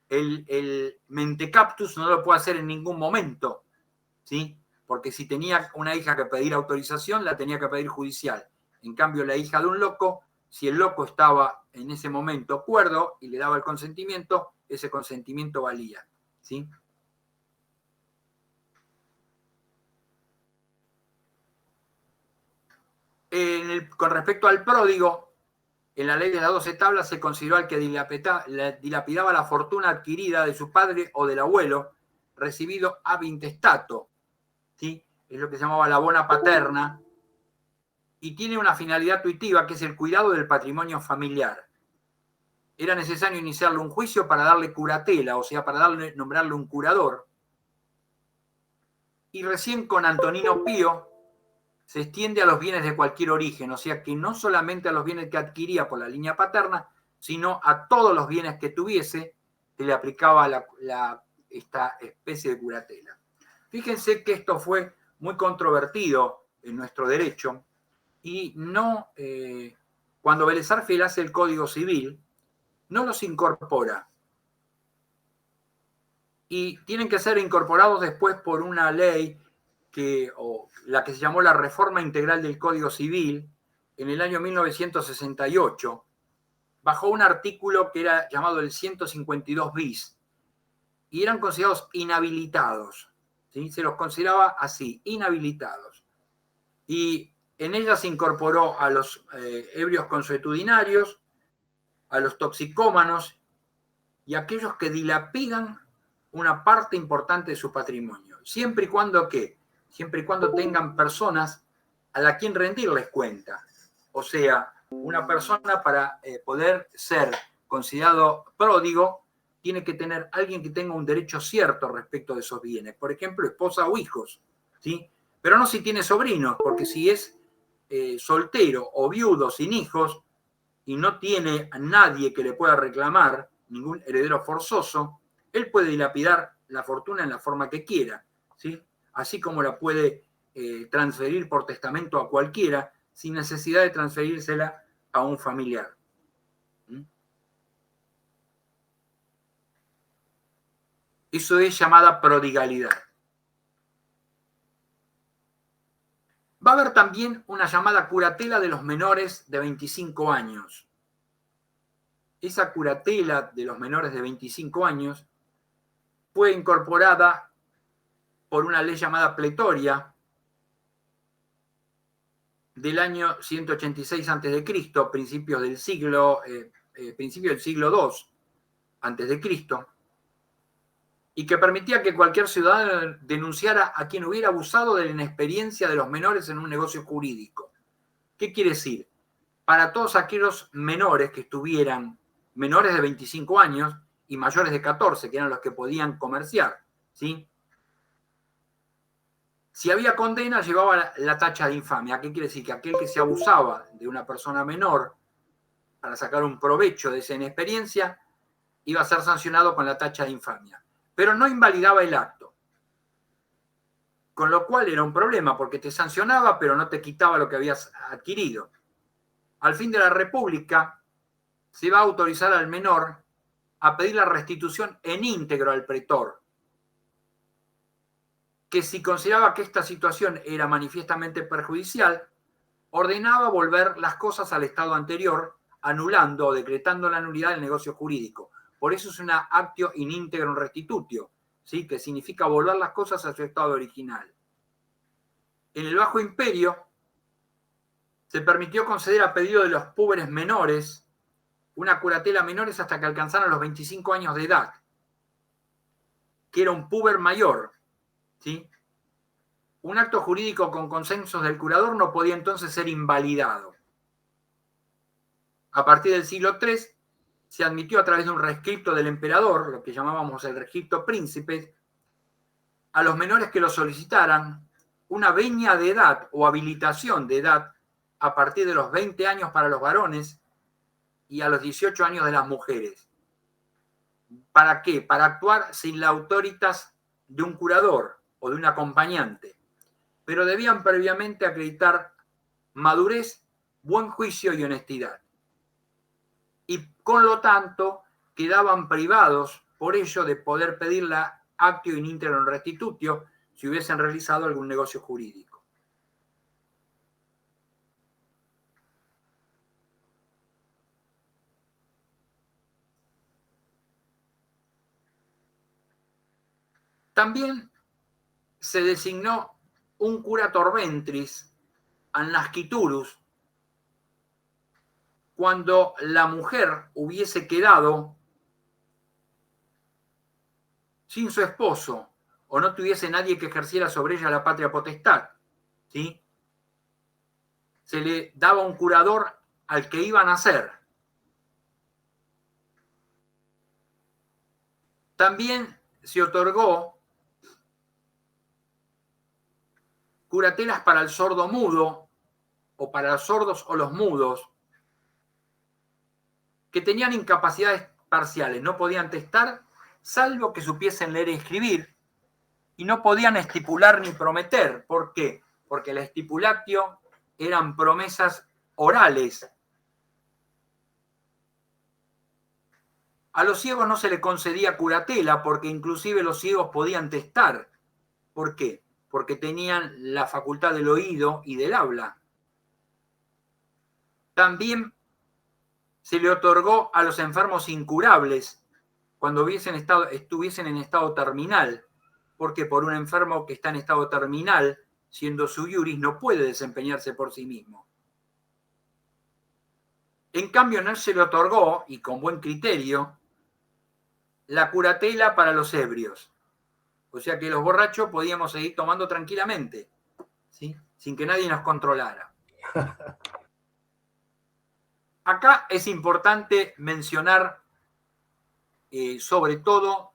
El mentecaptus no lo puede hacer en ningún momento, ¿sí? Porque si tenía una hija que pedir autorización, la tenía que pedir judicial. En cambio, la hija de un loco, si el loco estaba en ese momento cuerdo y le daba el consentimiento, ese consentimiento valía, ¿sí? Con respecto al pródigo, en la ley de las 12 tablas se consideró al que dilapidaba la fortuna adquirida de su padre o del abuelo, recibido ab intestato, ¿sí? Es lo que se llamaba la bona paterna, y tiene una finalidad tuitiva que es el cuidado del patrimonio familiar. Era necesario iniciarle un juicio para darle curatela, o sea, para nombrarle un curador. Y recién con Antonino Pío se extiende a los bienes de cualquier origen, o sea que no solamente a los bienes que adquiría por la línea paterna, sino a todos los bienes que tuviese, se le aplicaba esta especie de curatela. Fíjense que esto fue muy controvertido en nuestro derecho y no, cuando Vélez Arfiel hace el Código Civil, no los incorpora. Y tienen que ser incorporados después por una ley la que se llamó la Reforma Integral del Código Civil en el año 1968, bajo un artículo que era llamado el 152 bis, y eran considerados inhabilitados, ¿sí? Se los consideraba así, inhabilitados. Y en ella se incorporó a los ebrios consuetudinarios, a los toxicómanos y a aquellos que dilapidan una parte importante de su patrimonio, siempre y cuando tengan personas a la quien rendirles cuenta. O sea, una persona para poder ser considerado pródigo tiene que tener alguien que tenga un derecho cierto respecto de esos bienes, por ejemplo, esposa o hijos, ¿sí? Pero no si tiene sobrinos, porque si es soltero o viudo sin hijos y no tiene a nadie que le pueda reclamar, ningún heredero forzoso, él puede dilapidar la fortuna en la forma que quiera, ¿sí? Así como la puede transferir por testamento a cualquiera sin necesidad de transferírsela a un familiar. Eso es llamada prodigalidad. Va a haber también una llamada curatela de los menores de 25 años. Esa curatela de los menores de 25 años fue incorporada por una ley llamada Pletoria del año 186 a.C., principios del siglo II a.C., y que permitía que cualquier ciudadano denunciara a quien hubiera abusado de la inexperiencia de los menores en un negocio jurídico. ¿Qué quiere decir? Para todos aquellos menores que estuvieran menores de 25 años y mayores de 14, que eran los que podían comerciar, ¿sí? Si había condena, llevaba la tacha de infamia. ¿Qué quiere decir? Que aquel que se abusaba de una persona menor para sacar un provecho de esa inexperiencia iba a ser sancionado con la tacha de infamia. Pero no invalidaba el acto. Con lo cual era un problema, porque te sancionaba, pero no te quitaba lo que habías adquirido. Al fin de la República, se va a autorizar al menor a pedir la restitución en íntegro al pretor, que si consideraba que esta situación era manifiestamente perjudicial, ordenaba volver las cosas al estado anterior, anulando o decretando la nulidad del negocio jurídico. Por eso es una actio in integrum restitutio, ¿sí? Que significa volver las cosas a su estado original. En el Bajo Imperio se permitió conceder a pedido de los púberes menores una curatela a menores hasta que alcanzaran los 25 años de edad, que era un púber mayor, ¿sí? Un acto jurídico con consensos del curador no podía entonces ser invalidado. A partir del siglo III se admitió a través de un rescripto del emperador, lo que llamábamos el rescripto príncipe, a los menores que lo solicitaran una venia de edad o habilitación de edad a partir de los 20 años para los varones y a los 18 años de las mujeres. ¿Para qué? Para actuar sin la autoritas de un curador o de un acompañante, pero debían previamente acreditar madurez, buen juicio y honestidad. Y con lo tanto quedaban privados por ello de poder pedir la actio in integrum restitutio si hubiesen realizado algún negocio jurídico. También se designó un curator ventris an nasciturus cuando la mujer hubiese quedado sin su esposo o no tuviese nadie que ejerciera sobre ella la patria potestad, ¿sí? Se le daba un curador al que iba a nacer. También se otorgó curatelas para el sordo mudo o para los sordos o los mudos que tenían incapacidades parciales, no podían testar salvo que supiesen leer y escribir y no podían estipular ni prometer. ¿Por qué? Porque la estipulatio eran promesas orales. A los ciegos no se les concedía curatela porque inclusive los ciegos podían testar. ¿Por qué? Porque tenían la facultad del oído y del habla. También se le otorgó a los enfermos incurables cuando estuviesen en estado terminal, porque por un enfermo que está en estado terminal, siendo su iuris, no puede desempeñarse por sí mismo. En cambio, no se le otorgó, y con buen criterio, la curatela para los ebrios. O sea que los borrachos podíamos seguir tomando tranquilamente, ¿sí? Sin que nadie nos controlara. Acá es importante mencionar sobre todo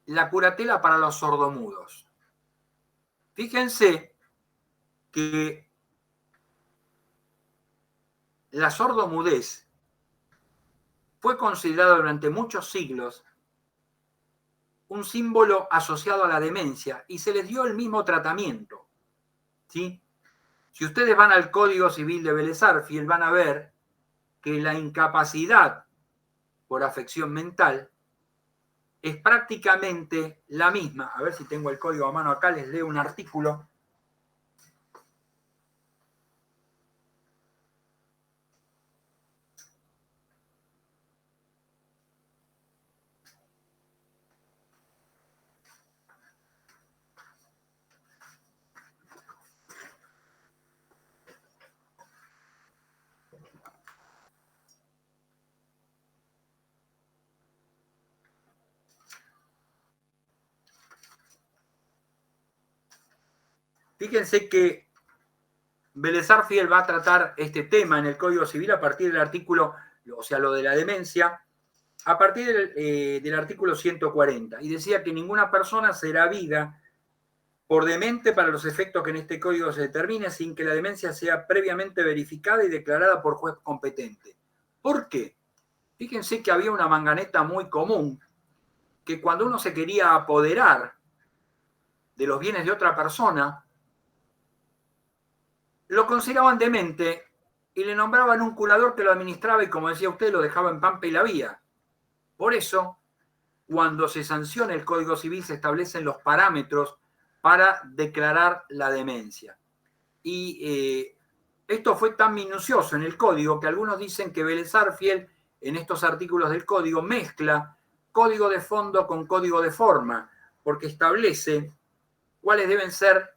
la curatela para los sordomudos. Fíjense que la sordomudez fue considerada durante muchos siglos un símbolo asociado a la demencia y se les dio el mismo tratamiento, ¿sí? Si ustedes van al Código Civil de Vélez Sarsfield van a ver que la incapacidad por afección mental es prácticamente la misma. A ver si tengo el código a mano acá, les leo un artículo. Fíjense que Vélez Sarsfield va a tratar este tema en el Código Civil a partir del artículo, o sea, lo de la demencia, a partir del artículo 140. Y decía que ninguna persona será habida por demente para los efectos que en este código se determine sin que la demencia sea previamente verificada y declarada por juez competente. ¿Por qué? Fíjense que había una manganeta muy común, que cuando uno se quería apoderar de los bienes de otra persona, lo consideraban demente y le nombraban un curador que lo administraba y, como decía usted, lo dejaba en pampa y la vía. Por eso, cuando se sanciona el Código Civil, se establecen los parámetros para declarar la demencia. Y esto fue tan minucioso en el Código que algunos dicen que Vélez Sarsfield, en estos artículos del Código, mezcla código de fondo con código de forma, porque establece cuáles deben ser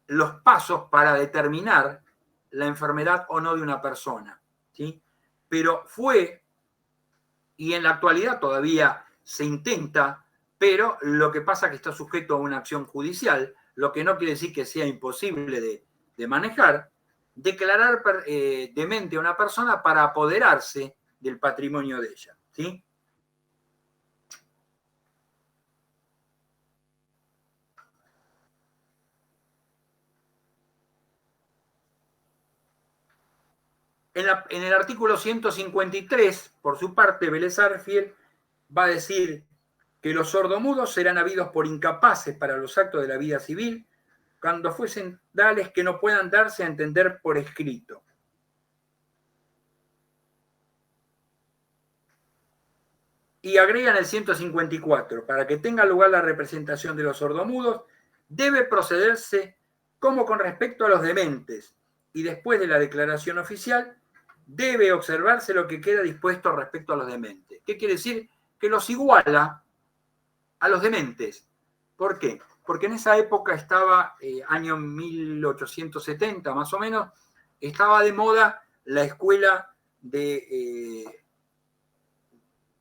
los pasos para determinar la enfermedad o no de una persona, ¿sí? Pero fue, y en la actualidad todavía se intenta, pero lo que pasa es que está sujeto a una acción judicial, lo que no quiere decir que sea imposible de manejar, declarar demente a una persona para apoderarse del patrimonio de ella, ¿sí? En el artículo 153, por su parte, Vélez Sarsfield va a decir que los sordomudos serán habidos por incapaces para los actos de la vida civil cuando fuesen tales que no puedan darse a entender por escrito. Y agregan el 154, para que tenga lugar la representación de los sordomudos, debe procederse como con respecto a los dementes, y después de la declaración oficial, debe observarse lo que queda dispuesto respecto a los dementes. ¿Qué quiere decir? Que los iguala a los dementes. ¿Por qué? Porque en esa época estaba, año 1870 más o menos, estaba de moda la escuela de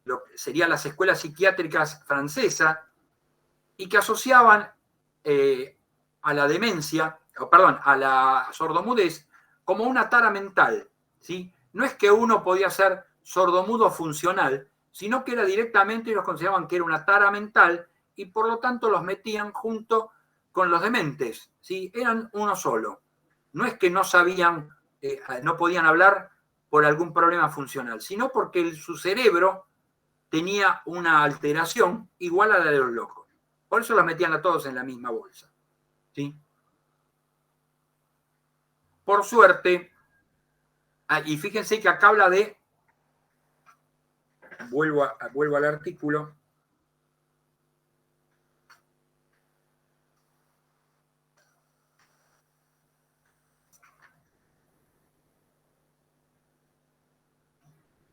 lo que serían las escuelas psiquiátricas francesas y que asociaban a la demencia, perdón, a la sordomudez como una tara mental, ¿sí? No es que uno podía ser sordomudo funcional, sino que era directamente, ellos consideraban que era una tara mental y por lo tanto los metían junto con los dementes, ¿sí? Eran uno solo. No es que no sabían, no podían hablar por algún problema funcional, sino porque su cerebro tenía una alteración igual a la de los locos. Por eso los metían a todos en la misma bolsa, ¿sí? Por suerte, y fíjense que acá habla de, vuelvo al artículo,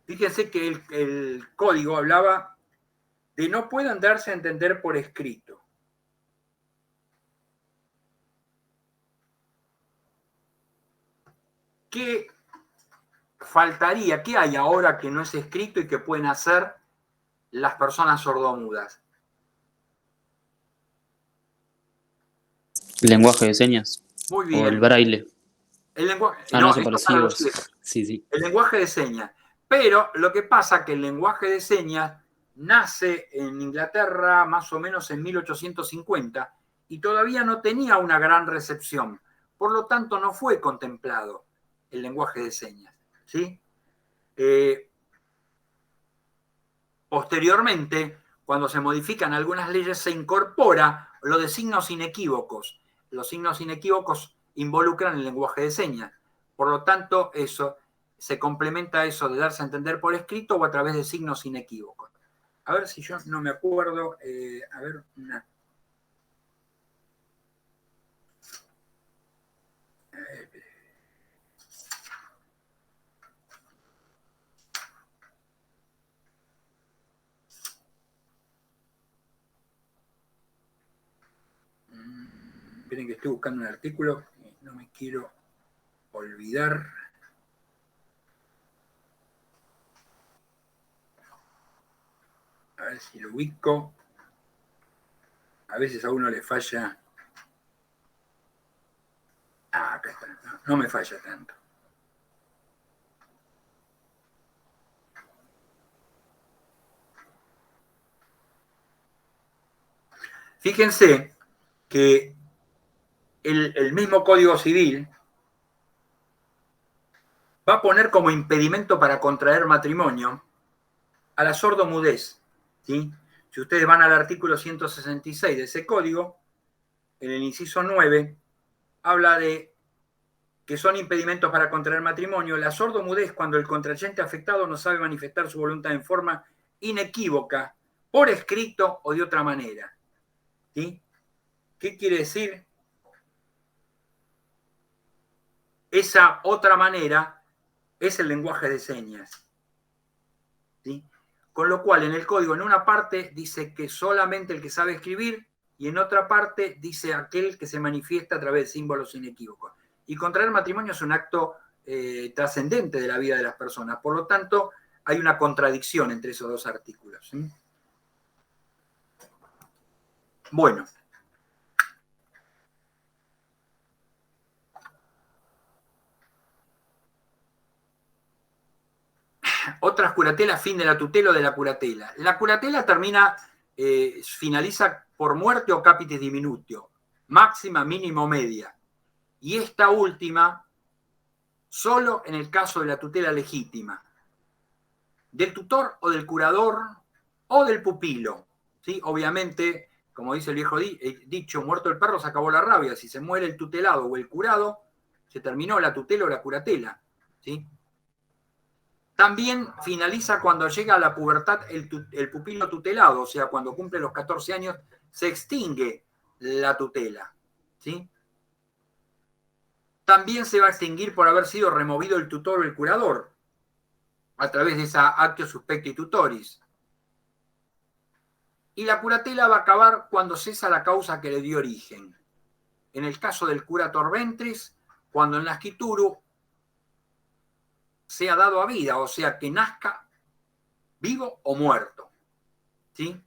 fíjense que el código hablaba de no puedan darse a entender por escrito. ¿Qué faltaría? ¿Qué hay ahora que no es escrito y que pueden hacer las personas sordomudas? ¿El lenguaje de señas? Muy bien. ¿O el braille? El lenguaje, no, eso esto parecido. para los ciegos. Sí. El lenguaje de señas. Pero lo que pasa es que el lenguaje de señas nace en Inglaterra más o menos en 1850 y todavía no tenía una gran recepción. Por lo tanto, no fue contemplado el lenguaje de señas, ¿sí? Posteriormente, cuando se modifican algunas leyes, se incorpora lo de signos inequívocos. Los signos inequívocos involucran el lenguaje de señas. Por lo tanto, eso se complementa eso de darse a entender por escrito o a través de signos inequívocos. A ver si yo no me acuerdo. A ver, una. Esperen que estoy buscando un artículo, no me quiero olvidar. A ver si lo ubico. A veces a uno le falla. Acá está. No me falla tanto. Fíjense que el mismo Código Civil va a poner como impedimento para contraer matrimonio a la sordomudez, ¿sí? Si ustedes van al artículo 166 de ese código, en el inciso 9, habla de que son impedimentos para contraer matrimonio. La sordomudez cuando el contrayente afectado no sabe manifestar su voluntad en forma inequívoca, por escrito o de otra manera, ¿sí? ¿Qué quiere decir? Esa otra manera es el lenguaje de señas, ¿sí? Con lo cual, en el código, en una parte dice que solamente el que sabe escribir y en otra parte dice aquel que se manifiesta a través de símbolos inequívocos. Y contraer matrimonio es un acto trascendente de la vida de las personas. Por lo tanto, hay una contradicción entre esos dos artículos, ¿sí? Bueno. Otras curatelas, fin de la tutela o de la curatela. La curatela finaliza por muerte o capitis diminutio, máxima, mínimo, media. Y esta última, solo en el caso de la tutela legítima, del tutor o del curador o del pupilo, ¿sí? Obviamente, como dice el viejo dicho, muerto el perro se acabó la rabia. Si se muere el tutelado o el curado, se terminó la tutela o la curatela, ¿sí? También finaliza cuando llega a la pubertad el pupilo tutelado, o sea, cuando cumple los 14 años, se extingue la tutela, ¿sí? También se va a extinguir por haber sido removido el tutor o el curador, a través de esa actio suspecti tutoris. Y la curatela va a acabar cuando cesa la causa que le dio origen. En el caso del curator ventris, cuando en la escrituru sea dado a vida, o sea, que nazca vivo o muerto. ¿Sí?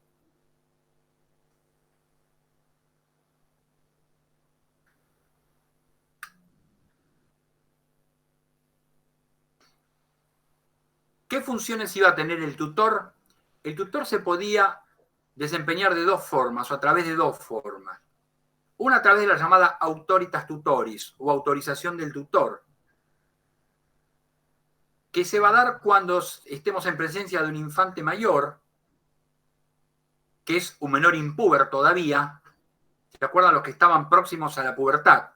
¿Qué funciones iba a tener el tutor? El tutor se podía desempeñar de dos formas o a través de dos formas. Una a través de la llamada autoritas tutoris o autorización del tutor, que se va a dar cuando estemos en presencia de un infante mayor, que es un menor impúber todavía. ¿Se acuerdan los que estaban próximos a la pubertad?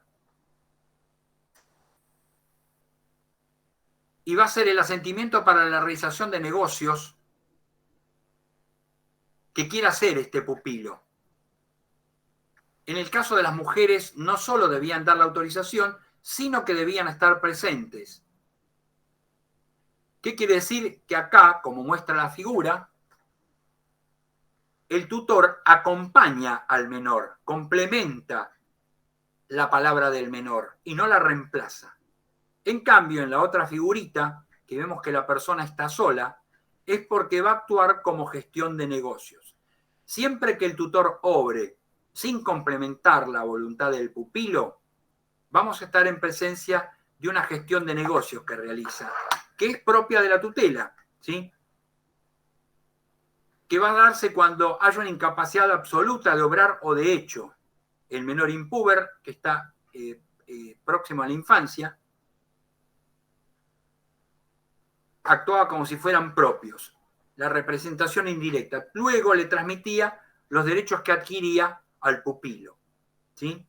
Y va a ser el asentimiento para la realización de negocios que quiera hacer este pupilo. En el caso de las mujeres, no solo debían dar la autorización, sino que debían estar presentes. ¿Qué quiere decir? Que acá, como muestra la figura, el tutor acompaña al menor, complementa la palabra del menor y no la reemplaza. En cambio, en la otra figurita, que vemos que la persona está sola, es porque va a actuar como gestión de negocios. Siempre que el tutor obre sin complementar la voluntad del pupilo, vamos a estar en presencia de una gestión de negocios que realiza, que es propia de la tutela, ¿sí? Que va a darse cuando haya una incapacidad absoluta de obrar o de hecho. El menor impúber, que está próximo a la infancia, actuaba como si fueran propios. La representación indirecta. Luego le transmitía los derechos que adquiría al pupilo. ¿Sí?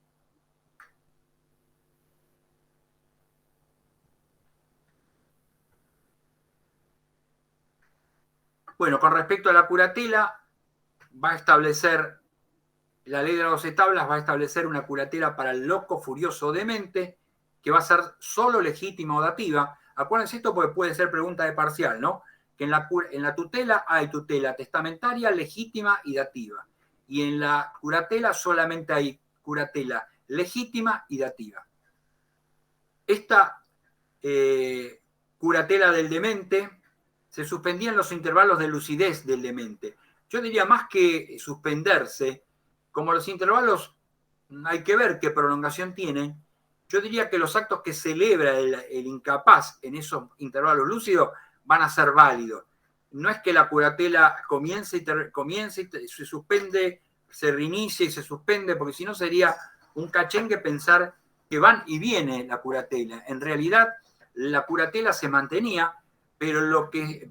Bueno, con respecto a la curatela, va a establecer, la ley de las 12 tablas va a establecer una curatela para el loco, furioso o demente, que va a ser solo legítima o dativa. Acuérdense esto porque puede ser pregunta de parcial, ¿no? Que en la tutela hay tutela testamentaria, legítima y dativa. Y en la curatela solamente hay curatela legítima y dativa. Esta curatela del demente se suspendía en los intervalos de lucidez del demente. Yo diría más que suspenderse, como los intervalos hay que ver qué prolongación tienen, yo diría que los actos que celebra el incapaz en esos intervalos lúcidos van a ser válidos. No es que la curatela comience y se suspende, se reinicia y se suspende, porque si no sería un cachengue pensar que van y viene la curatela. En realidad, la curatela se mantenía, pero lo que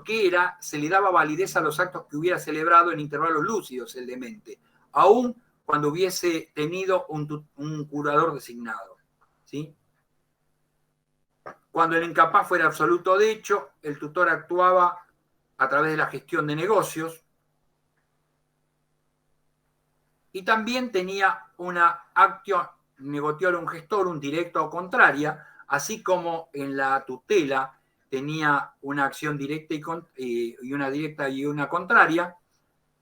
era, se le daba validez a los actos que hubiera celebrado en intervalos lúcidos el demente, aún cuando hubiese tenido un curador designado. ¿Sí? Cuando el incapaz fuera absoluto de hecho, el tutor actuaba a través de la gestión de negocios y también tenía una actio negotiarum gestorum directa o contraria, así como en la tutela tenía una acción directa y una directa y una contraria.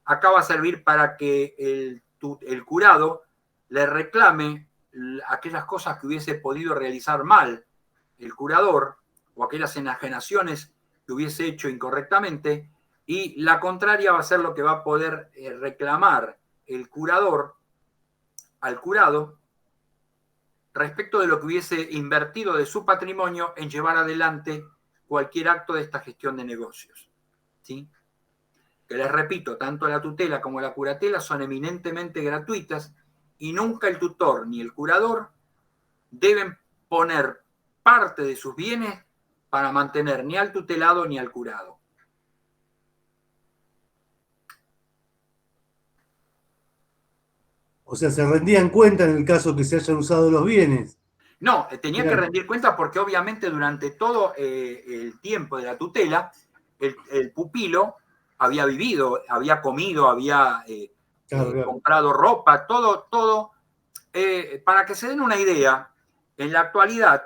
Acá va a servir para que el curado le reclame aquellas cosas que hubiese podido realizar mal el curador o aquellas enajenaciones que hubiese hecho incorrectamente, y la contraria va a ser lo que va a poder reclamar el curador al curado respecto de lo que hubiese invertido de su patrimonio en llevar adelante cualquier acto de esta gestión de negocios. ¿Sí? Que les repito, tanto la tutela como la curatela son eminentemente gratuitas y nunca el tutor ni el curador deben poner parte de sus bienes para mantener ni al tutelado ni al curado. O sea, se rendían cuenta en el caso que se hayan usado los bienes. No, tenía que rendir cuenta porque obviamente durante todo el tiempo de la tutela, el pupilo había vivido, había comido, había comprado ropa, todo. Para que se den una idea, en la actualidad,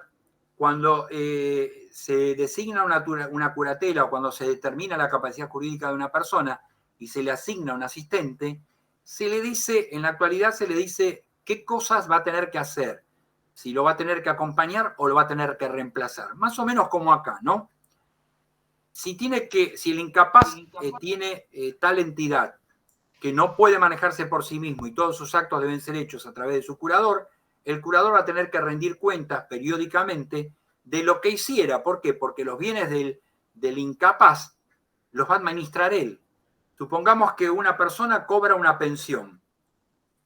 cuando se designa una curatela o cuando se determina la capacidad jurídica de una persona y se le asigna un asistente, se le dice, en la actualidad se le dice qué cosas va a tener que hacer. si lo va a tener que acompañar o lo va a tener que reemplazar. Más o menos como acá, ¿no? Si el incapaz tiene tal entidad que no puede manejarse por sí mismo y todos sus actos deben ser hechos a través de su curador, el curador va a tener que rendir cuentas periódicamente de lo que hiciera. ¿Por qué? Porque los bienes del incapaz los va a administrar él. Supongamos que una persona cobra una pensión,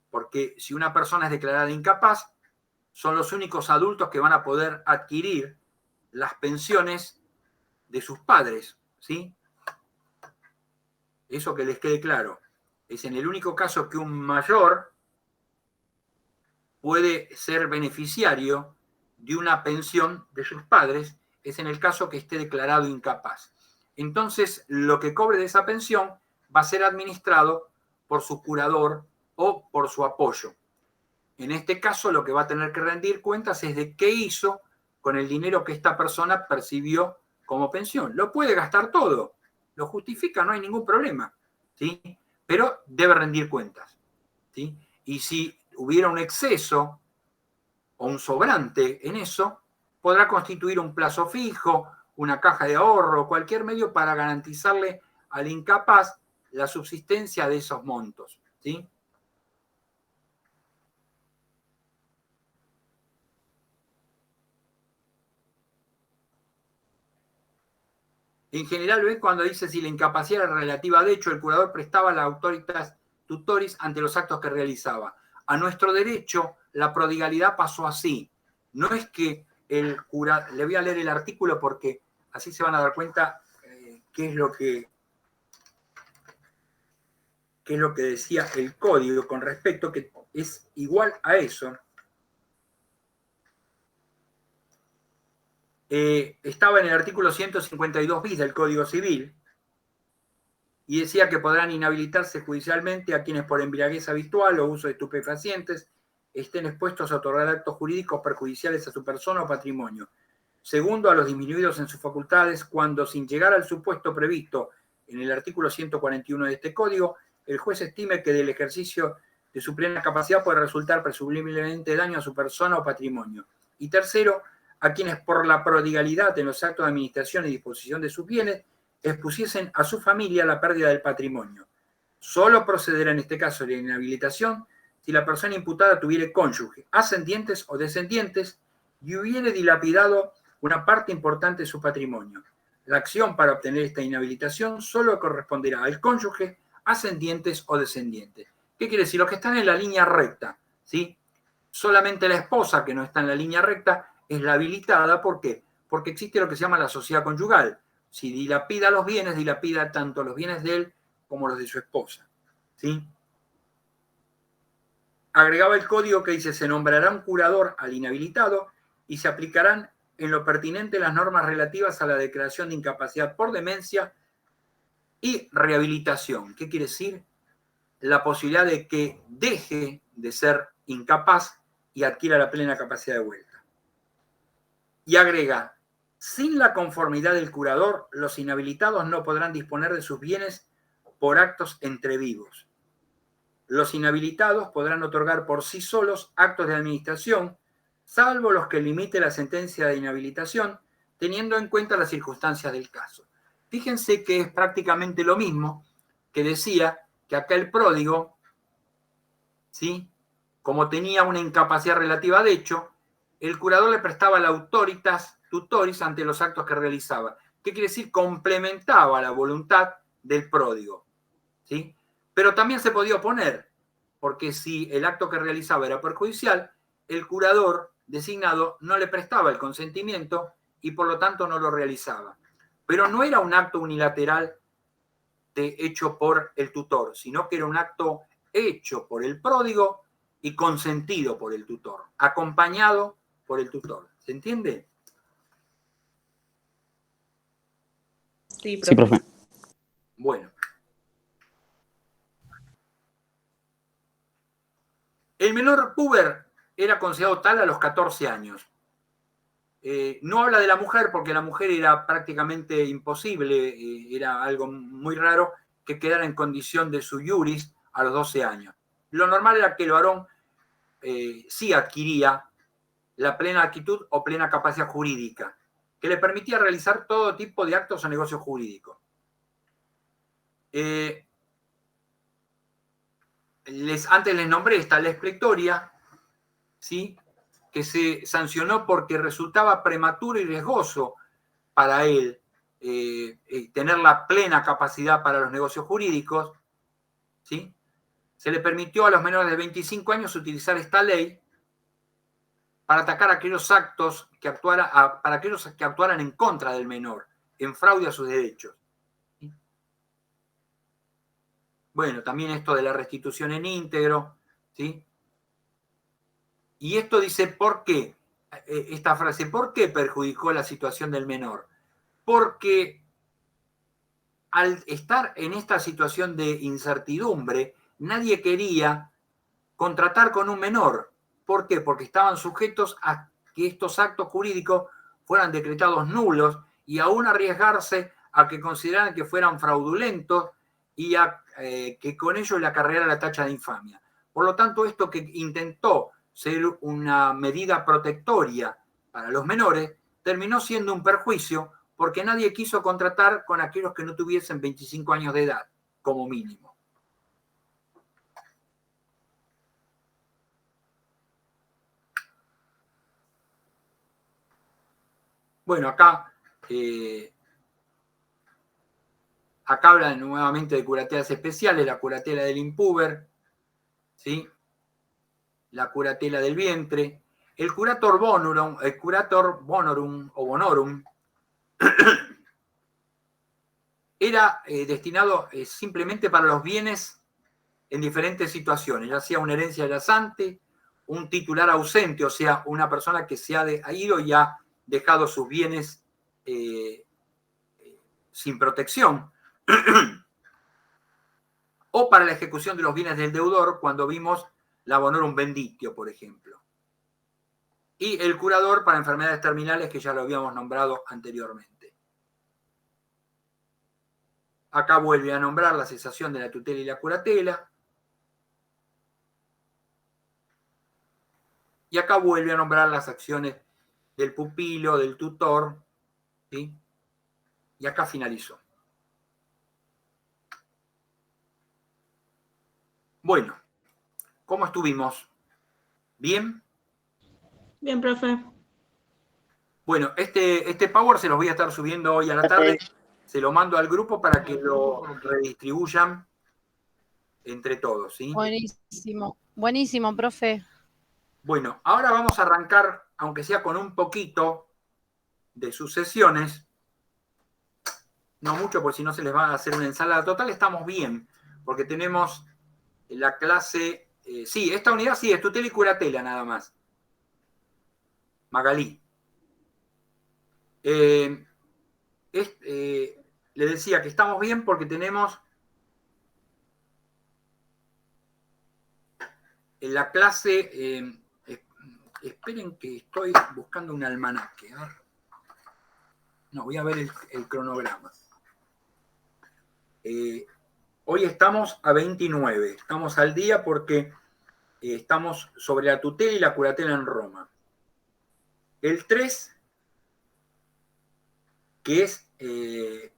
porque si una persona es declarada incapaz, son los únicos adultos que van a poder adquirir las pensiones de sus padres, ¿sí? Eso que les quede claro. Es en el único caso que un mayor puede ser beneficiario de una pensión de sus padres, es en el caso que esté declarado incapaz. Entonces, lo que cobre de esa pensión va a ser administrado por su curador o por su apoyo. En este caso, lo que va a tener que rendir cuentas es de qué hizo con el dinero que esta persona percibió como pensión. Lo puede gastar todo, lo justifica, no hay ningún problema, ¿sí? Pero debe rendir cuentas, ¿sí? Y si hubiera un exceso o un sobrante en eso, podrá constituir un plazo fijo, una caja de ahorro, cualquier medio para garantizarle al incapaz la subsistencia de esos montos, ¿sí? En general, ¿ves? Cuando dice si la incapacidad era relativa, de hecho, el curador prestaba la autoritas tutoris ante los actos que realizaba. A nuestro derecho, la prodigalidad pasó así. No es que el curador... Le voy a leer el artículo porque así se van a dar cuenta qué es lo que decía el código con respecto, que es igual a eso. Estaba en el artículo 152 bis del Código Civil y decía que podrán inhabilitarse judicialmente a quienes por embriaguez habitual o uso de estupefacientes estén expuestos a otorgar actos jurídicos perjudiciales a su persona o patrimonio. Segundo, a los disminuidos en sus facultades cuando, sin llegar al supuesto previsto en el artículo 141 de este Código, el juez estime que del ejercicio de su plena capacidad puede resultar presumiblemente daño a su persona o patrimonio. Y tercero, a quienes por la prodigalidad en los actos de administración y disposición de sus bienes expusiesen a su familia la pérdida del patrimonio. Solo procederá en este caso la inhabilitación si la persona imputada tuviere cónyuge, ascendientes o descendientes y hubiere dilapidado una parte importante de su patrimonio. La acción para obtener esta inhabilitación solo corresponderá al cónyuge, ascendientes o descendientes. ¿Qué quiere decir? Los que están en la línea recta, ¿sí? Solamente la esposa que no está en la línea recta es la habilitada. ¿Por qué? Porque existe lo que se llama la sociedad conyugal. Si dilapida los bienes, dilapida tanto los bienes de él como los de su esposa, ¿sí? Agregaba el código que dice: se nombrará un curador al inhabilitado y se aplicarán en lo pertinente las normas relativas a la declaración de incapacidad por demencia y rehabilitación. ¿Qué quiere decir? La posibilidad de que deje de ser incapaz y adquiera la plena capacidad de vuelta. Y agrega: sin la conformidad del curador, los inhabilitados no podrán disponer de sus bienes por actos entre vivos. Los inhabilitados podrán otorgar por sí solos actos de administración, salvo los que limite la sentencia de inhabilitación, teniendo en cuenta las circunstancias del caso. Fíjense que es prácticamente lo mismo que decía que acá el pródigo, ¿sí?, como tenía una incapacidad relativa de hecho, el curador le prestaba la autoritas tutoris ante los actos que realizaba. ¿Qué quiere decir? Complementaba la voluntad del pródigo, ¿sí? Pero también se podía oponer, porque si el acto que realizaba era perjudicial, el curador designado no le prestaba el consentimiento y por lo tanto no lo realizaba. Pero no era un acto unilateral hecho por el tutor, sino que era un acto hecho por el pródigo y consentido por el tutor, acompañado por el tutor. ¿Se entiende? Sí, profe. Sí, profe. Bueno. El menor puber era considerado tal a los 14 años. No habla de la mujer porque la mujer era prácticamente imposible, era algo muy raro que quedara en condición de sui iuris a los 12 años. Lo normal era que el varón sí adquiría la plena actitud o plena capacidad jurídica, que le permitía realizar todo tipo de actos o negocios jurídicos. Antes les nombré esta lex plectoria, ¿sí?, que se sancionó porque resultaba prematuro y riesgoso para él tener la plena capacidad para los negocios jurídicos, ¿sí? Se le permitió a los menores de 25 años utilizar esta ley para atacar aquellos actos para aquellos que actuaran en contra del menor, en fraude a sus derechos. ¿Sí? Bueno, también esto de la restitución en íntegro, ¿sí? Y esto dice, ¿por qué? Esta frase, ¿por qué perjudicó la situación del menor? Porque al estar en esta situación de incertidumbre, nadie quería contratar con un menor. ¿Por qué? Porque estaban sujetos a que estos actos jurídicos fueran decretados nulos y aún arriesgarse a que consideraran que fueran fraudulentos y a que con ello le acarreara la tacha de infamia. Por lo tanto, esto que intentó ser una medida protectoria para los menores, terminó siendo un perjuicio porque nadie quiso contratar con aquellos que no tuviesen 25 años de edad, como mínimo. Bueno, acá hablan nuevamente de curatelas especiales, la curatela del impúber, ¿sí?, la curatela del vientre, el curator bonorum o bonorum era destinado simplemente para los bienes en diferentes situaciones, ya sea una herencia yacente, un titular ausente, o sea, una persona que se ha ido y ha dejado sus bienes sin protección, o para la ejecución de los bienes del deudor, cuando vimos la bonorum venditio, por ejemplo. Y el curador para enfermedades terminales, que ya lo habíamos nombrado anteriormente. Acá vuelve a nombrar la cesación de la tutela y la curatela. Y acá vuelve a nombrar las acciones del pupilo, del tutor, ¿sí? Y acá finalizó. Bueno, ¿cómo estuvimos? ¿Bien? Bien, profe. Bueno, este Power se los voy a estar subiendo hoy a la tarde. Se lo mando al grupo para que lo redistribuyan entre todos, ¿sí? Buenísimo, buenísimo, profe. Bueno, ahora vamos a arrancar, aunque sea con un poquito de sucesiones. No mucho, porque si no se les va a hacer una ensalada. Total, estamos bien, porque tenemos la clase... sí, esta unidad sí, es tutela y curatela nada más. Magalí. Le decía que estamos bien porque tenemos en la clase... esperen que estoy buscando un almanaque. A ver. No, voy a ver el cronograma. Hoy estamos a 29. Estamos al día porque estamos sobre la tutela y la curatela en Roma. El 3, que es el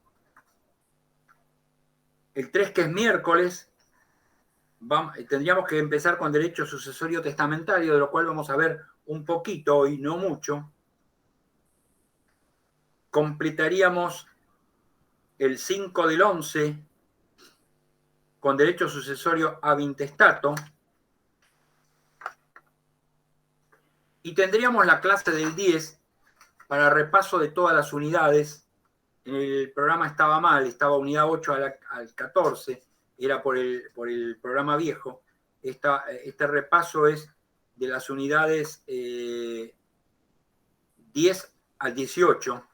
3, que es miércoles, tendríamos que empezar con derecho sucesorio testamentario, de lo cual vamos a ver un poquito hoy, no mucho. Completaríamos el 5 del 11 con derecho sucesorio ab intestato. Y tendríamos la clase del 10 para repaso de todas las unidades. En el programa estaba mal, estaba unidad 8 al 14, era por el programa viejo. Este repaso es de las unidades 10 al 18.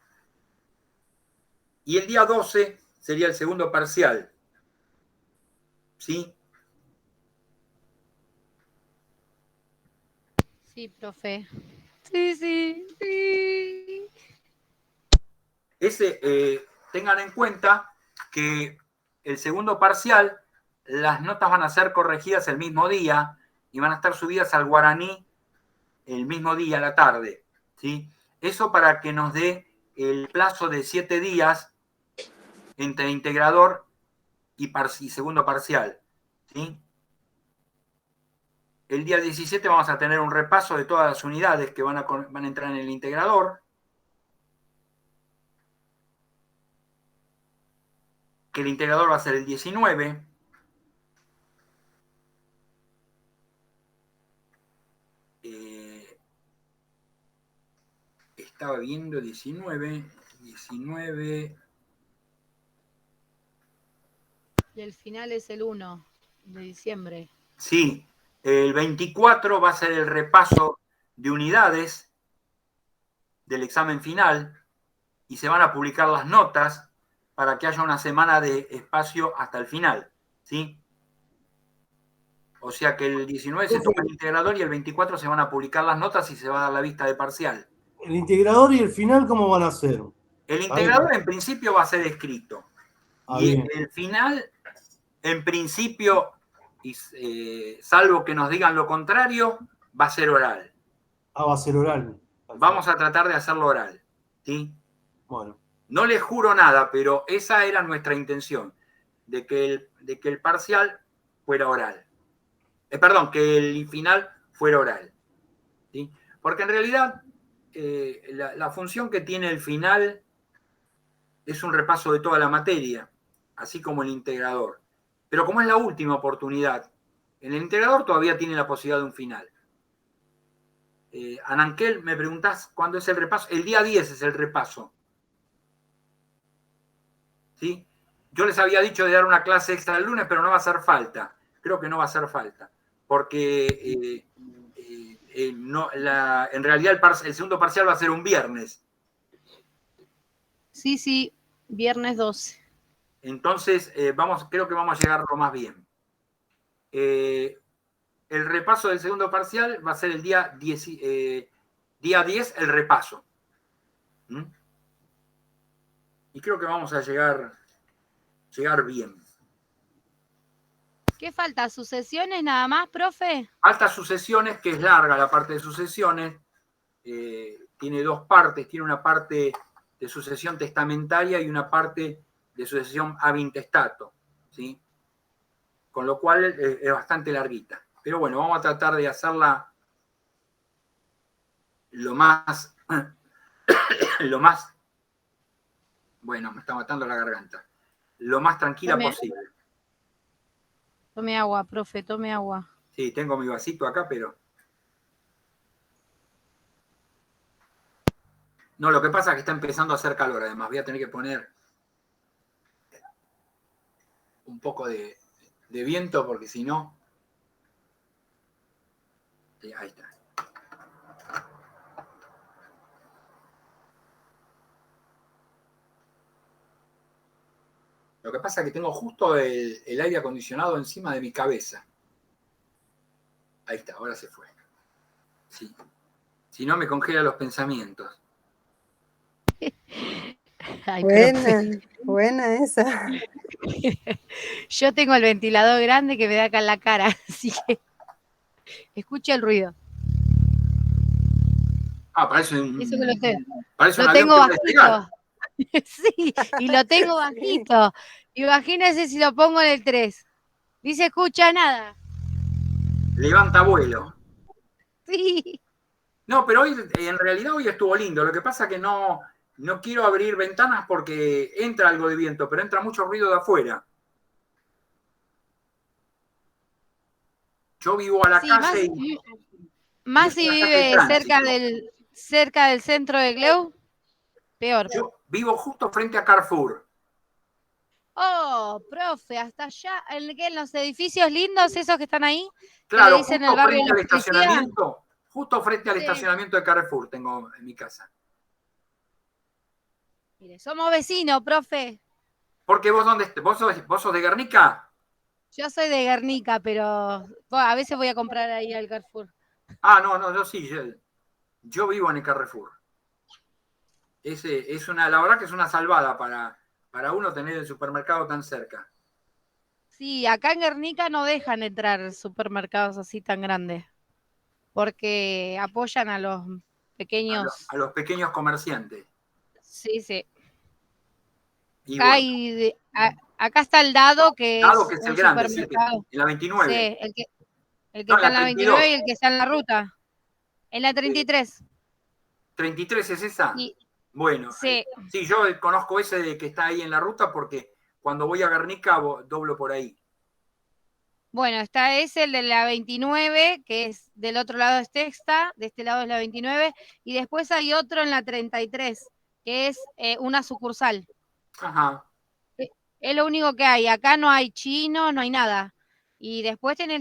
Y el día 12 sería el segundo parcial. ¿Sí? Sí, profe. Sí. Tengan en cuenta que el segundo parcial, las notas van a ser corregidas el mismo día y van a estar subidas al guaraní el mismo día, a la tarde, ¿sí? Eso para que nos dé el plazo de 7 días entre integrador y segundo parcial, ¿sí? El día 17 vamos a tener un repaso de todas las unidades que van a entrar en el integrador, que el integrador va a ser el 19. Estaba viendo 19. Y el final es el 1 de diciembre. Sí, el 24 va a ser el repaso de unidades del examen final y se van a publicar las notas para que haya una semana de espacio hasta el final, ¿sí? O sea que el 19 se toma el integrador y el 24 se van a publicar las notas y se va a dar la vista de parcial. ¿El integrador y el final cómo van a ser? El integrador en principio va a ser escrito. Y bien. el final, en principio, salvo que nos digan lo contrario, va a ser oral. Va a ser oral. Vamos a tratar de hacerlo oral, ¿sí? Bueno. No les juro nada, pero esa era nuestra intención, de que el parcial fuera oral. Perdón, que el final fuera oral, ¿sí? Porque en realidad la función que tiene el final es un repaso de toda la materia, así como el integrador. Pero como es la última oportunidad, en el integrador todavía tiene la posibilidad de un final. Ananquel, me preguntás cuándo es el repaso. El día 10 es el repaso. ¿Sí? Yo les había dicho de dar una clase extra el lunes, pero no va a hacer falta. Creo que no va a hacer falta. Porque en realidad el segundo parcial va a ser un viernes. Sí, viernes 12. Entonces, creo que vamos a llegar lo más bien. El repaso del segundo parcial va a ser el día 10, el repaso. ¿Mm? Y creo que vamos a llegar bien. ¿Qué falta? ¿Sucesiones nada más, profe? Altas sucesiones, que es larga la parte de sucesiones. Tiene dos partes. Tiene una parte de sucesión testamentaria y una parte de sucesión ab intestato, ¿sí? Con lo cual es bastante larguita. Pero bueno, vamos a tratar de hacerla lo más, bueno, me está matando la garganta, lo más tranquila posible. Tome agua, profe, tome agua. Sí, tengo mi vasito acá, pero... No, lo que pasa es que está empezando a hacer calor, además. Voy a tener que poner un poco de viento, porque si no... ahí está. Lo que pasa es que tengo justo el aire acondicionado encima de mi cabeza. Ahí está, ahora se fue. Sí. Si no, me congela los pensamientos. Ay, buena esa. Yo tengo el ventilador grande que me da acá en la cara, así que escucha el ruido. Parece un... Eso que lo sé. Parece lo un tengo avión que va a bajito. Sí, y lo tengo bajito. Imagínense si lo pongo en el 3. Ni se escucha nada. Levanta vuelo. Sí. No, pero hoy, en realidad hoy estuvo lindo. Lo que pasa es que no quiero abrir ventanas porque entra algo de viento, pero entra mucho ruido de afuera. Yo vivo a la calle más si vive cerca del centro de Gleu, peor. Yo vivo justo frente a Carrefour. Oh, profe, hasta allá, en los edificios lindos, esos que están ahí. Claro, que dicen justo el barrio frente al de la policía. estacionamiento. Justo frente al Sí. estacionamiento de Carrefour tengo en mi casa. Mire, somos vecinos, profe. Porque vos, ¿vos sos de Guernica? Yo soy de Guernica, pero a veces voy a comprar ahí al Carrefour. No, yo sí. Yo vivo en el Carrefour. La verdad que es una salvada para uno tener el supermercado tan cerca. Sí, acá en Guernica no dejan entrar supermercados así tan grandes. porque apoyan a los pequeños. A los pequeños comerciantes. Sí, sí. Y Acá, bueno, acá está el Dado, que Dado es que es el un grande, sí, supermercado. en la 29. Sí, el que No, está en en la la 32. 29 y el que está en la ruta. En la 33. 33 es esa. Y, Bueno, sí. Sí, yo conozco ese de que está ahí en la ruta porque cuando voy a Guernica doblo por ahí. Bueno, está ese, el de la 29, que es del otro lado es Texta, de este lado es la 29, y después hay otro en la 33, que es una sucursal. Ajá. Es lo único que hay. Acá no hay chino, no hay nada. Y después tenés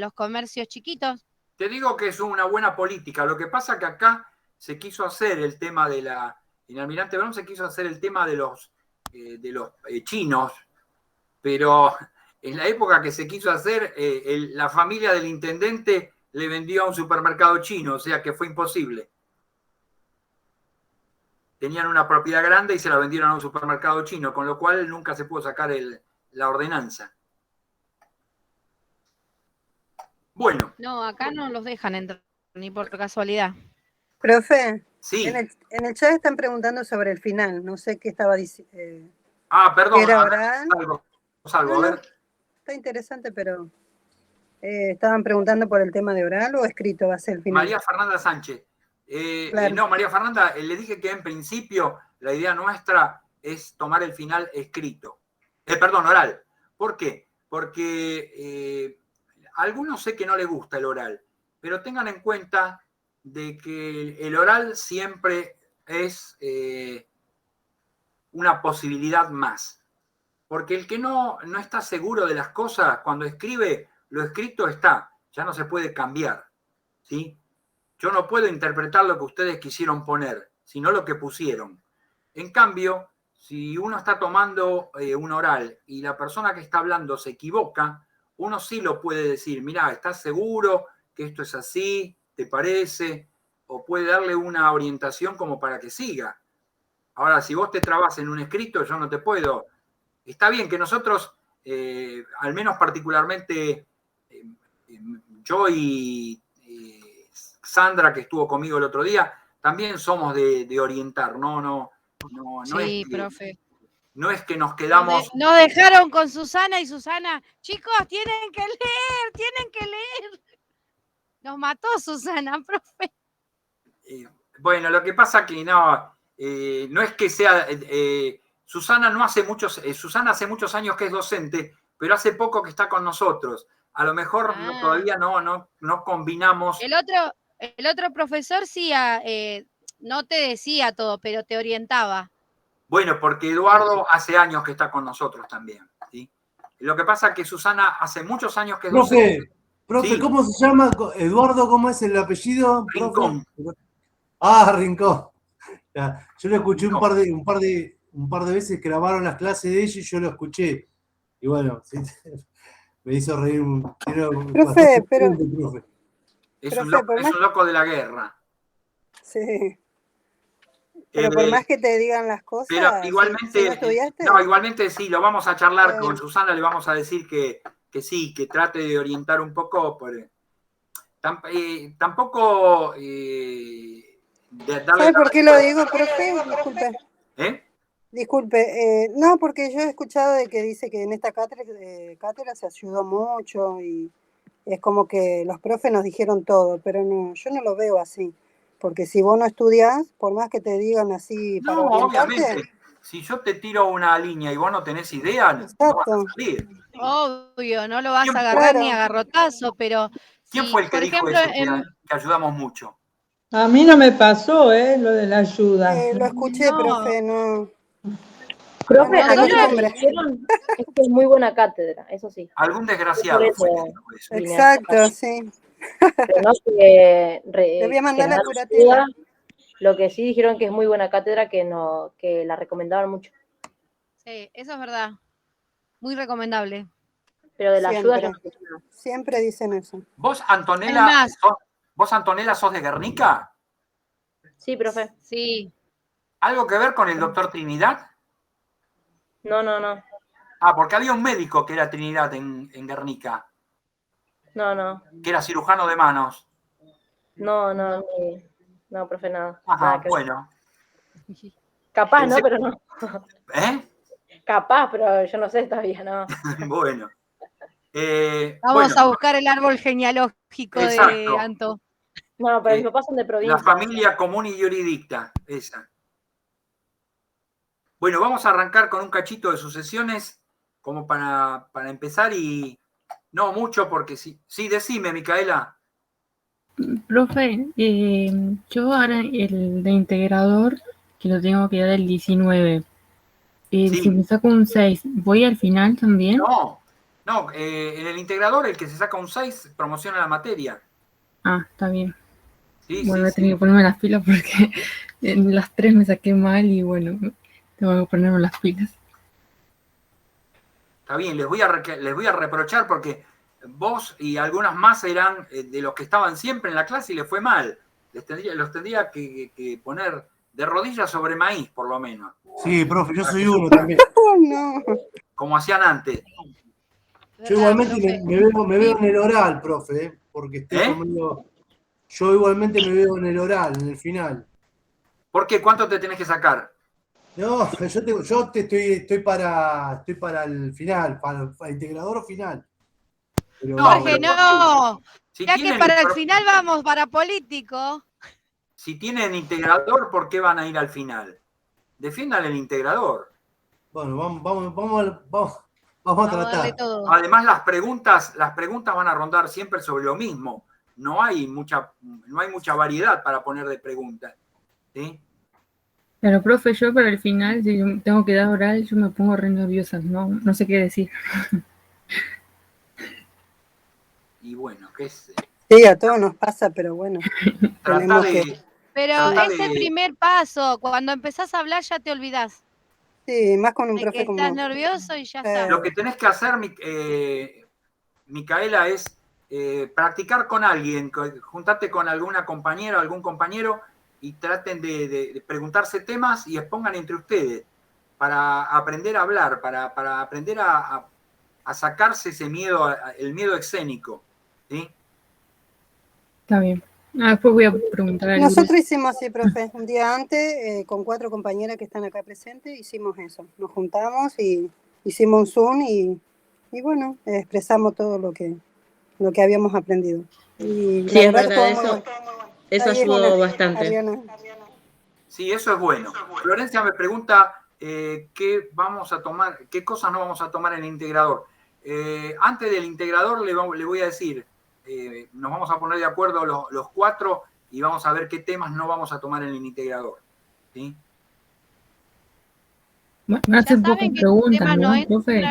los comercios chiquitos. Te digo que es una buena política. Lo que pasa que acá se quiso hacer el tema de en Almirante Brown se quiso hacer el tema de los chinos, pero en la época que se quiso hacer, la familia del intendente le vendió a un supermercado chino, o sea que fue imposible. Tenían una propiedad grande y se la vendieron a un supermercado chino, con lo cual nunca se pudo sacar la ordenanza. Bueno. No, acá no los dejan entrar, ni por casualidad. Profe, Sí. en el chat están preguntando sobre el final, no sé qué estaba diciendo. Perdón, ¿Era oral? Salgo, a ver. Está interesante, pero estaban preguntando por el tema de oral o escrito va a ser el final. María Fernanda Sánchez. Claro. No, María Fernanda, le dije que en principio la idea nuestra es tomar el final escrito. Perdón, oral. ¿Por qué? Porque a algunos sé que no les gusta el oral, pero tengan en cuenta de que el oral siempre es una posibilidad más. Porque el que no está seguro de las cosas, cuando escribe, lo escrito está, ya no se puede cambiar, ¿sí? Yo no puedo interpretar lo que ustedes quisieron poner, sino lo que pusieron. En cambio, si uno está tomando un oral y la persona que está hablando se equivoca, uno sí lo puede decir, mirá, ¿estás seguro que esto es así? ¿Te parece? O puede darle una orientación como para que siga. Ahora, si vos te trabas en un escrito, yo no te puedo. Está bien que nosotros, al menos particularmente, yo y Sandra, que estuvo conmigo el otro día, también somos de orientar, no Sí, es que, profe. No es que nos quedamos. Nos dejaron con Susana y Susana, chicos, tienen que leer. Nos mató Susana, profe. Bueno, lo que pasa que no es que sea. Susana Susana hace muchos años que es docente, pero hace poco que está con nosotros. A lo mejor todavía no combinamos. El otro profesor sí, no te decía todo, pero te orientaba. Bueno, porque Eduardo hace años que está con nosotros también, ¿sí? Lo que pasa es que Susana hace muchos años que es docente. Profe, ¿sí? ¿Cómo se llama? Eduardo, ¿cómo es el apellido? Rincón. Profe? Rincón. Yo lo escuché un par de veces, grabaron las clases de ella y yo lo escuché. Y bueno, sí, me hizo reír Profe, pero... profe. Es un loco de la guerra. Sí. Pero por más que te digan las cosas, pero igualmente, ¿sí no estudiaste? Igualmente sí, lo vamos a charlar con Susana, le vamos a decir que sí, que trate de orientar un poco. Tampoco ¿Sabe por qué lo digo, profe? Disculpe. Disculpe, no, porque yo he escuchado de que dice que en esta cátedra se ayudó mucho y es como que los profes nos dijeron todo, pero no, yo no lo veo así. Porque si vos no estudiás, por más que te digan así para orientarte... obviamente. Si yo te tiro una línea y vos no tenés idea, no vas a salir. Obvio, no lo vas a agarrar ni a garrotazo, pero... ¿Quién fue el que dijo eso, que ayudamos mucho? A mí no me pasó, lo de la ayuda. Lo escuché, profe, no... Profe, a mí lo que me dijeron es que es muy buena cátedra, eso sí. Algún desgraciado fue que dijo eso. Exacto, sí. Pero no que Debía mandar la curatela. Lo que sí dijeron que es muy buena cátedra, que la recomendaban mucho. Sí, eso es verdad. Muy recomendable. Pero de la ayuda yo no sé nada. Siempre dicen eso. ¿Vos, Antonella, sos de Guernica? Sí, profe. Sí. ¿Algo que ver con el doctor Trinidad? No. Porque había un médico que era Trinidad en Guernica. No. Que era cirujano de manos. No, no, profe, nada. Ajá, Nada que ver. bueno. Capaz, ¿no? Pensé- Pero no. ¿Eh? Capaz, pero yo no sé todavía, no. Bueno. Vamos Bueno, a buscar el árbol genealógico de exacto. Anto. No, pero mis Eh, papás son de La provincia. familia común y jurídica, esa. Bueno, vamos a arrancar con un cachito de sucesiones, como para empezar, y no mucho, porque sí. Sí, decime, Micaela. Profe, yo ahora el de integrador, que lo tengo que dar el 19, si Sí. me saco un 6, ¿voy al final también? No, en el integrador el que se saca un 6 promociona la materia. Ah, está bien. Sí, Bueno, voy a sí, tener que ponerme las pilas porque en las 3 me saqué mal y bueno, tengo que ponerme las pilas. Está bien, les voy a reprochar porque vos y algunas más eran de los que estaban siempre en la clase y les fue mal. Los tendría que poner de rodillas sobre maíz, por lo menos. Sí, profe, yo Para soy que uno suban, también. No. como hacían antes. Yo igualmente me veo en el oral, profe, porque estoy conmigo. Yo igualmente me veo en el oral, en el final. ¿Por qué? ¿Cuánto te tenés que sacar? No, yo estoy para el final, para el integrador final. Pero, Jorge, no. Si Ya que tienen, para el final vamos para político. si tienen integrador, ¿por qué van a ir al final? Defiendan el integrador. Bueno, vamos a tratar. Además, las preguntas van a rondar siempre sobre lo mismo. No hay mucha variedad para poner de preguntas. ¿Sí? Pero profe, yo para el final, si yo tengo que dar oral, yo me pongo re nerviosa, no sé qué decir. Y bueno, qué sé. Sí, a todos nos pasa, pero bueno. Tenemos que... Pero es el primer paso. Cuando empezás a hablar ya te olvidás. Sí, más con un De profe que como... estás nervioso y ya está. Lo que tenés que hacer, Micaela, es practicar con alguien, juntate con alguna compañera, algún compañero y traten de preguntarse temas y expongan entre ustedes para aprender a hablar, para aprender a sacarse ese miedo, el miedo escénico. ¿Sí? Está bien. Después voy a preguntar a Nosotros hicimos así, profe. Un día antes, con 4 compañeras que están acá presentes, hicimos eso. Nos juntamos y hicimos un Zoom y bueno, expresamos todo lo que habíamos aprendido. Y sí, es verdad, eso ayudó bastante. Ariana. Sí, eso es bueno. Florencia me pregunta qué vamos a tomar, qué cosas no vamos a tomar en el integrador. Antes del integrador le voy a decir, nos vamos a poner de acuerdo los 4 y vamos a ver qué temas no vamos a tomar en el integrador. ¿Sí? Van a ser pocas preguntas, ¿no, profe?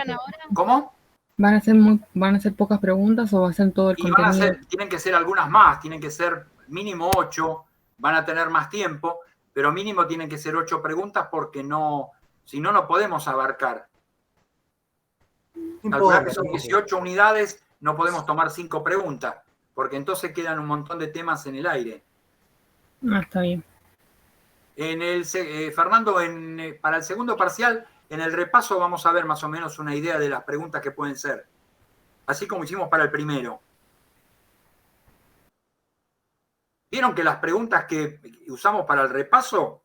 ¿Cómo? ¿Van a ser pocas preguntas o va a ser todo el contenido? Tienen que ser algunas más, tienen que ser mínimo 8, van a tener más tiempo, pero mínimo tienen que ser 8 preguntas porque si no, no podemos abarcar. Calcular que son 18 unidades, no podemos tomar 5 preguntas, porque entonces quedan un montón de temas en el aire. Está bien. Fernando, para el segundo parcial, en el repaso vamos a ver más o menos una idea de las preguntas que pueden ser, así como hicimos para el primero. ¿Vieron que las preguntas que usamos para el repaso,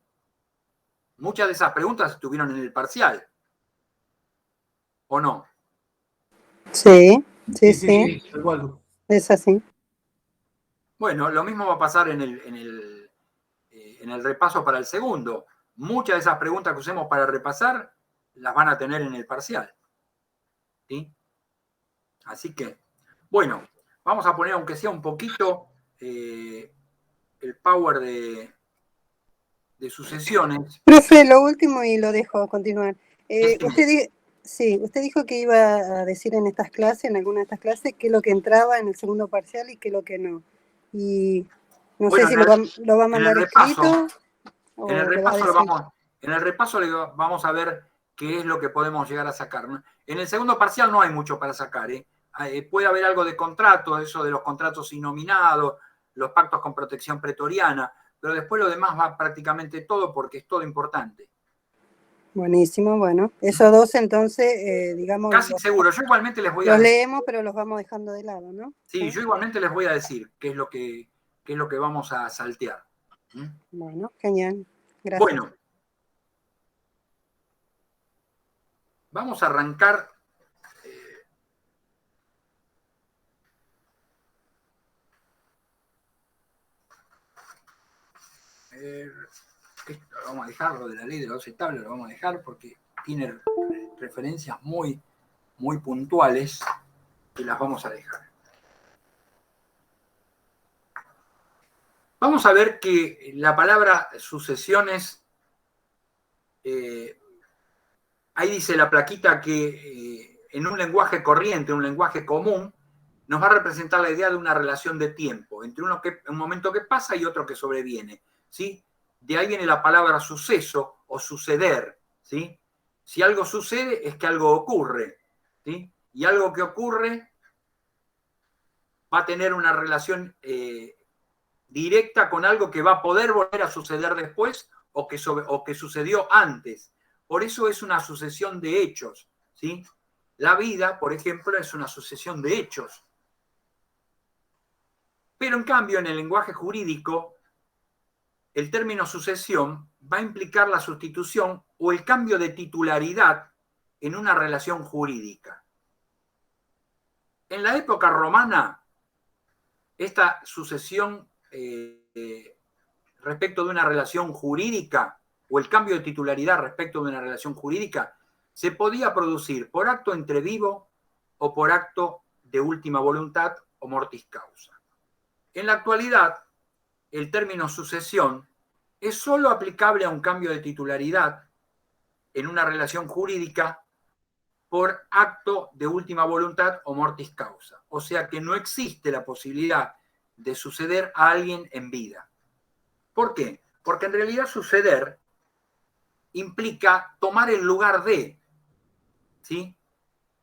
muchas de esas preguntas estuvieron en el parcial? ¿O no? Sí. Es así. Bueno, lo mismo va a pasar en el repaso para el segundo. Muchas de esas preguntas que usemos para repasar las van a tener en el parcial. ¿Sí? Así que, bueno, vamos a poner, aunque sea un poquito, el power de sucesiones. Profe, lo último y lo dejo continuar. Usted dijo que iba a decir en estas clases, en alguna de estas clases, qué es lo que entraba en el segundo parcial y qué es lo que no. Y no sé si lo va a mandar escrito. En el repaso vamos a ver qué es lo que podemos llegar a sacar. En el segundo parcial no hay mucho para sacar. Puede haber algo de contrato, eso de los contratos innominados, los pactos con protección pretoriana, pero después lo demás va prácticamente todo porque es todo importante. Buenísimo, bueno. Esos dos entonces, digamos... Casi seguro, yo igualmente les voy a decir... Los leemos, pero los vamos dejando de lado, ¿no? Sí, yo igualmente les voy a decir qué es lo que que es lo que vamos a saltear. Bueno, genial. Gracias. Bueno, vamos a arrancar. Esto lo vamos a dejar, lo de la ley de la base estable lo vamos a dejar porque tiene referencias muy, muy puntuales y las vamos a dejar. Vamos a ver que la palabra sucesiones, ahí dice la plaquita que en un lenguaje corriente, un lenguaje común, nos va a representar la idea de una relación de tiempo, entre un momento que pasa y otro que sobreviene, ¿sí? De ahí viene la palabra suceso o suceder, ¿sí? Si algo sucede es que algo ocurre, ¿sí? Y algo que ocurre va a tener una relación directa con algo que va a poder volver a suceder después o que sucedió antes. Por eso es una sucesión de hechos, ¿sí? La vida, por ejemplo, es una sucesión de hechos. Pero en cambio, en el lenguaje jurídico, el término sucesión va a implicar la sustitución o el cambio de titularidad en una relación jurídica. En la época romana, esta sucesión respecto de una relación jurídica o el cambio de titularidad respecto de una relación jurídica se podía producir por acto entre vivo o por acto de última voluntad o mortis causa. En la actualidad, el término sucesión es solo aplicable a un cambio de titularidad en una relación jurídica por acto de última voluntad o mortis causa. O sea que no existe la posibilidad de suceder a alguien en vida. ¿Por qué? Porque en realidad suceder implica tomar el lugar de, ¿sí?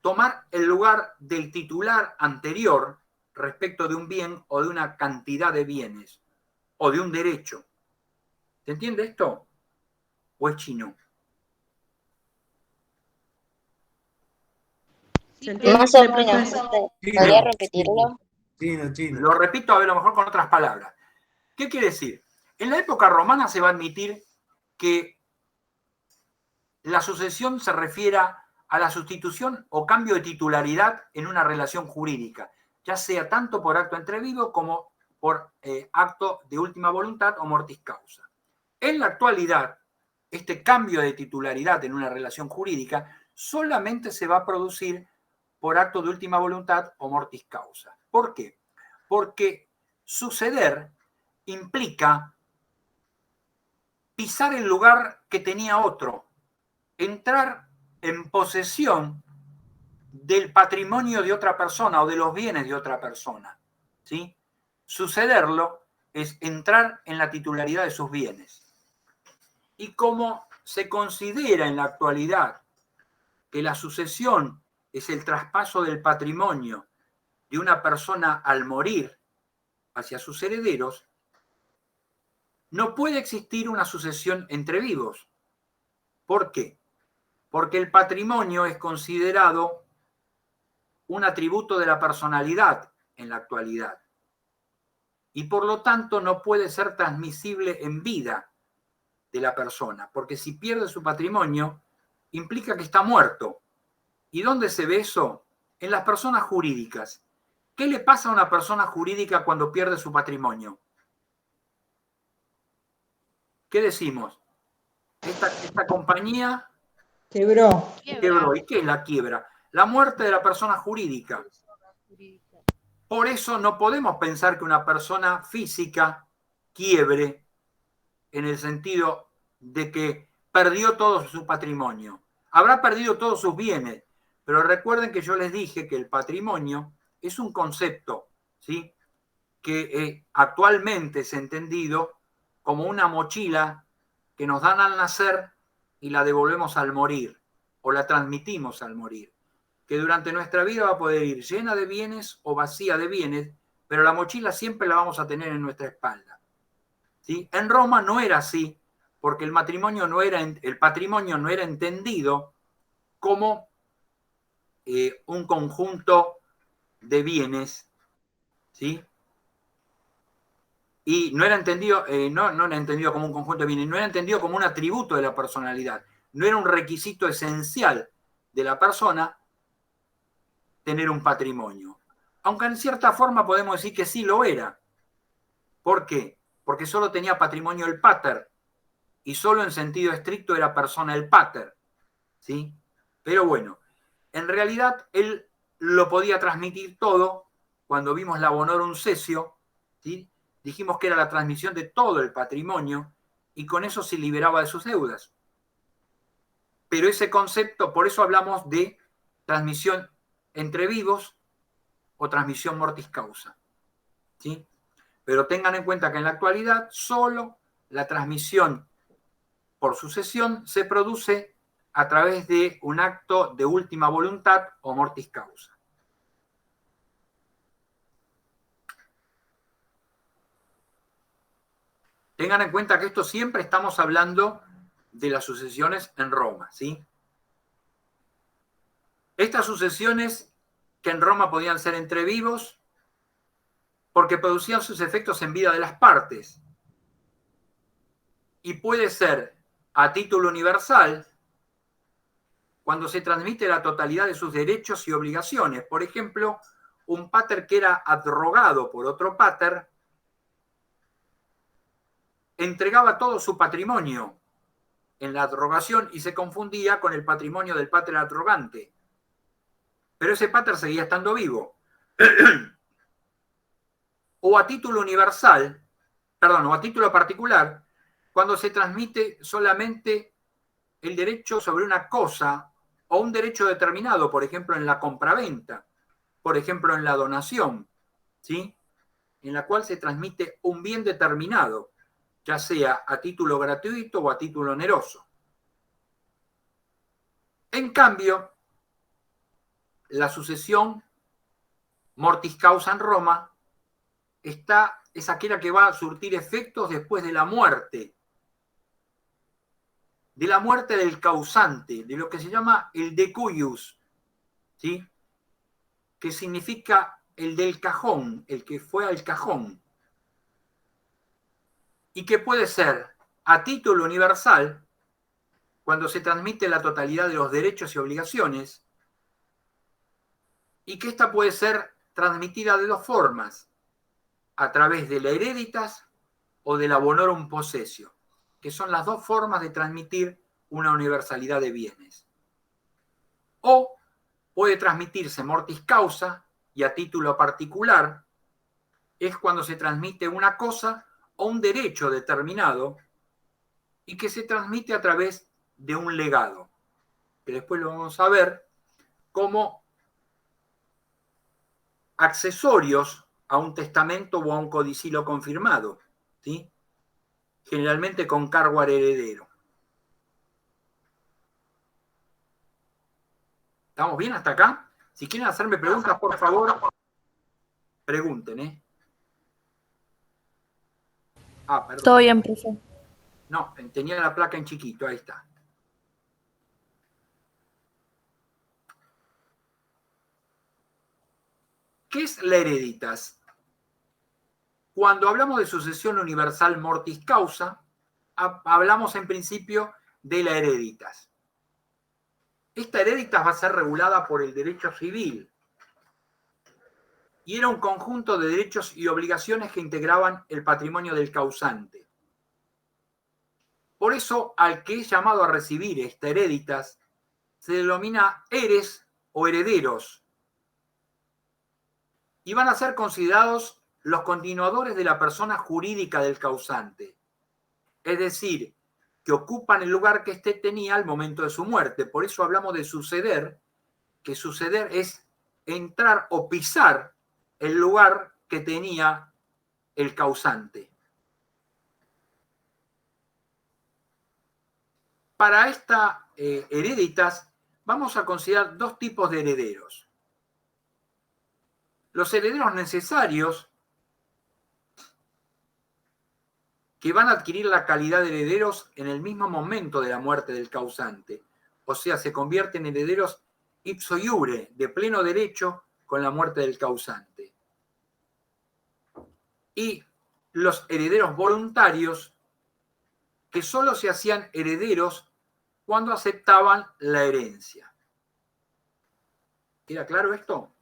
Tomar el lugar del titular anterior respecto de un bien o de una cantidad de bienes o de un derecho. ¿Se entiende esto? ¿O es chino? ¿Se entiende? Más o menos. ¿Podría repetirlo? Chino. Lo repito a lo mejor con otras palabras. ¿Qué quiere decir? En la época romana se va a admitir que la sucesión se refiera a la sustitución o cambio de titularidad en una relación jurídica, ya sea tanto por acto entrevivo como por acto de última voluntad o mortis causa. En la actualidad, este cambio de titularidad en una relación jurídica solamente se va a producir por acto de última voluntad o mortis causa. ¿Por qué? Porque suceder implica pisar el lugar que tenía otro, entrar en posesión del patrimonio de otra persona o de los bienes de otra persona, ¿sí? Sucederlo es entrar en la titularidad de sus bienes. Y como se considera en la actualidad que la sucesión es el traspaso del patrimonio de una persona al morir hacia sus herederos, no puede existir una sucesión entre vivos. ¿Por qué? Porque el patrimonio es considerado un atributo de la personalidad en la actualidad y por lo tanto no puede ser transmisible en vida de la persona, porque si pierde su patrimonio implica que está muerto. ¿Y dónde se ve eso? En las personas jurídicas. ¿Qué le pasa a una persona jurídica cuando pierde su patrimonio? ¿Qué decimos? Esta compañía Quebró. quebró. ¿Y qué es la quiebra? La muerte de la persona jurídica. Por eso no podemos pensar que una persona física quiebre en el sentido de que perdió todo su patrimonio. Habrá perdido todos sus bienes, pero recuerden que yo les dije que el patrimonio es un concepto, ¿sí? Que actualmente es entendido como una mochila que nos dan al nacer y la devolvemos al morir, o la transmitimos al morir, que durante nuestra vida va a poder ir llena de bienes o vacía de bienes, pero la mochila siempre la vamos a tener en nuestra espalda, ¿sí? En Roma no era así, porque el patrimonio no era entendido como un conjunto de bienes, ¿sí? Y no era entendido, no era entendido como un conjunto de bienes, no era entendido como un atributo de la personalidad. No era un requisito esencial de la persona tener un patrimonio. Aunque en cierta forma podemos decir que sí lo era. ¿Por qué? Porque solo tenía patrimonio el pater, y solo en sentido estricto era persona el pater, ¿sí? Pero bueno, en realidad él lo podía transmitir todo. Cuando vimos la bonorum cessio, ¿sí? Dijimos que era la transmisión de todo el patrimonio y con eso se liberaba de sus deudas. Pero ese concepto, por eso hablamos de transmisión entre vivos o transmisión mortis causa, ¿sí? Pero tengan en cuenta que en la actualidad solo la transmisión por sucesión se produce a través de un acto de última voluntad o mortis causa. Tengan en cuenta que esto siempre estamos hablando de las sucesiones en Roma, ¿sí? Estas sucesiones que en Roma podían ser entre vivos porque producían sus efectos en vida de las partes. Y puede ser a título universal cuando se transmite la totalidad de sus derechos y obligaciones. Por ejemplo, un pater que era abrogado por otro pater entregaba todo su patrimonio en la abrogación y se confundía con el patrimonio del pater abrogante. Pero ese pater seguía estando vivo. O a título universal, perdón, o a título particular, cuando se transmite solamente el derecho sobre una cosa o un derecho determinado, por ejemplo, en la compraventa, por ejemplo, en la donación, ¿sí? En la cual se transmite un bien determinado, ya sea a título gratuito o a título oneroso. En cambio, la sucesión mortis causa en Roma es aquella que va a surtir efectos después de la muerte del causante, de lo que se llama el decuius, ¿sí? Que significa el del cajón, el que fue al cajón, y que puede ser a título universal cuando se transmite la totalidad de los derechos y obligaciones, y que esta puede ser transmitida de dos formas, a través de la hereditas o de la bonorum possessio, que son las dos formas de transmitir una universalidad de bienes. O puede transmitirse mortis causa y a título particular, es cuando se transmite una cosa o un derecho determinado y que se transmite a través de un legado, que después lo vamos a ver como accesorios a un testamento o a un codicilo confirmado, ¿sí? Generalmente con cargo al heredero. ¿Estamos bien hasta acá? Si quieren hacerme preguntas, por favor, pregunten, ¿eh? Ah, perdón. Todo bien, profe. No, tenía la placa en chiquito, ahí está. ¿Qué es la hereditas? Cuando hablamos de sucesión universal mortis causa, hablamos en principio de la hereditas. Esta hereditas va a ser regulada por el derecho civil y era un conjunto de derechos y obligaciones que integraban el patrimonio del causante. Por eso, al que es llamado a recibir esta hereditas se denomina heres o herederos y van a ser considerados los continuadores de la persona jurídica del causante, es decir, que ocupan el lugar que éste tenía al momento de su muerte. Por eso hablamos de suceder, que suceder es entrar o pisar el lugar que tenía el causante. Para esta hereditas vamos a considerar dos tipos de herederos. Los herederos necesarios, que van a adquirir la calidad de herederos en el mismo momento de la muerte del causante. O sea, se convierten en herederos ipso iure, de pleno derecho, con la muerte del causante. Y los herederos voluntarios, que solo se hacían herederos cuando aceptaban la herencia. ¿Queda claro esto?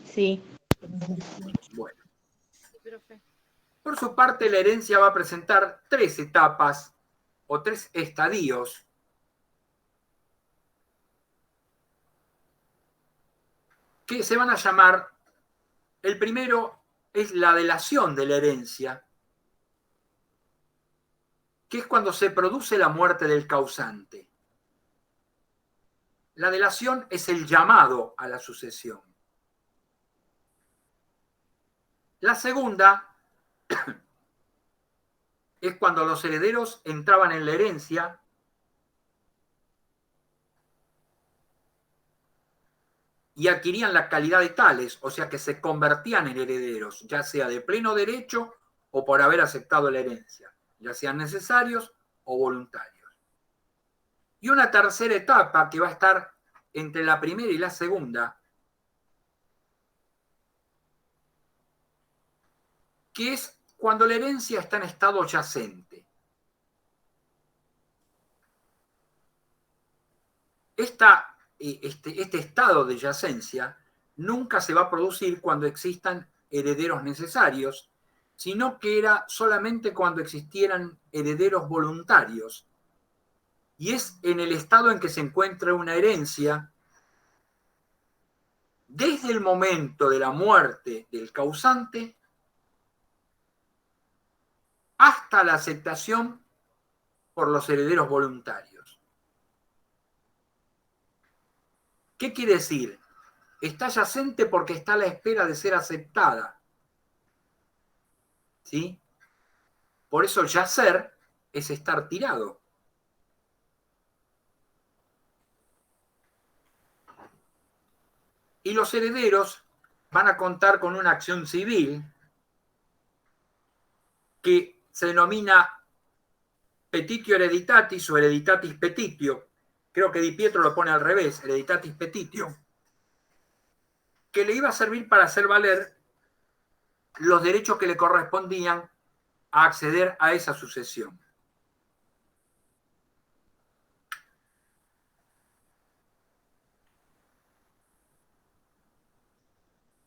Sí. Bueno. Por su parte, la herencia va a presentar 3 etapas o 3 estadios. Que se van a llamar, el primero es la delación de la herencia, que es cuando se produce la muerte del causante. La delación es el llamado a la sucesión. La segunda es cuando los herederos entraban en la herencia y adquirían la calidad de tales, o sea que se convertían en herederos, ya sea de pleno derecho o por haber aceptado la herencia, ya sean necesarios o voluntarios. Y una tercera etapa que va a estar entre la primera y la segunda, que es cuando la herencia está en estado yacente. Este estado de yacencia nunca se va a producir cuando existan herederos necesarios, sino que era solamente cuando existieran herederos voluntarios. Y es en el estado en que se encuentra una herencia desde el momento de la muerte del causante hasta la aceptación por los herederos voluntarios. ¿Qué quiere decir? Está yacente porque está a la espera de ser aceptada. ¿Sí? Por eso yacer es estar tirado. Y los herederos van a contar con una acción civil que se denomina petitio hereditatis o hereditatis petitio. Creo que Di Pietro lo pone al revés, hereditatis petitio, que le iba a servir para hacer valer los derechos que le correspondían a acceder a esa sucesión.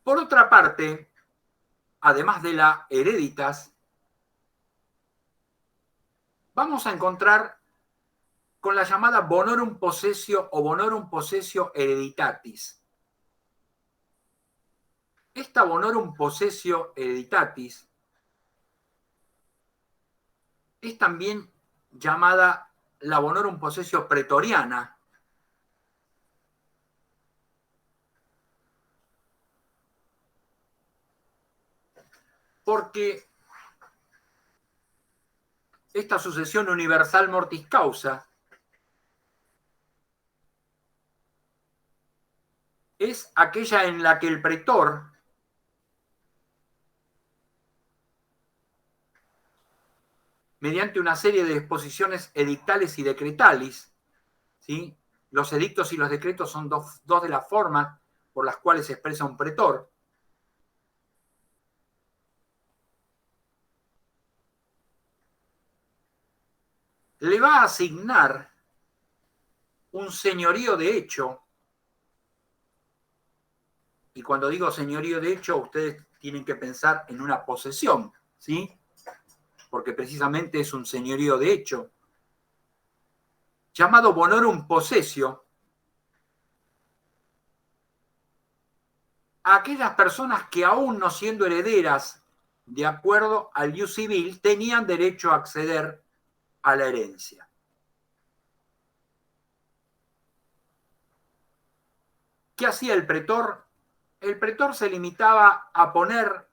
Por otra parte, además de la hereditas, vamos a encontrar con la llamada bonorum possessio o bonorum possessio hereditatis. Esta bonorum possessio hereditatis es también llamada la bonorum possessio pretoriana, porque esta sucesión universal mortis causa es aquella en la que el pretor mediante una serie de disposiciones edictales y decretales, ¿sí? Los edictos y los decretos son dos de las formas por las cuales se expresa un pretor. Le va a asignar un señorío de hecho, y cuando digo señorío de hecho, ustedes tienen que pensar en una posesión, ¿sí? Porque precisamente es un señorío de hecho, llamado bonorum possessio, a aquellas personas que aún no siendo herederas de acuerdo al ius civil, tenían derecho a acceder a la herencia. ¿Qué hacía el pretor? El pretor se limitaba a poner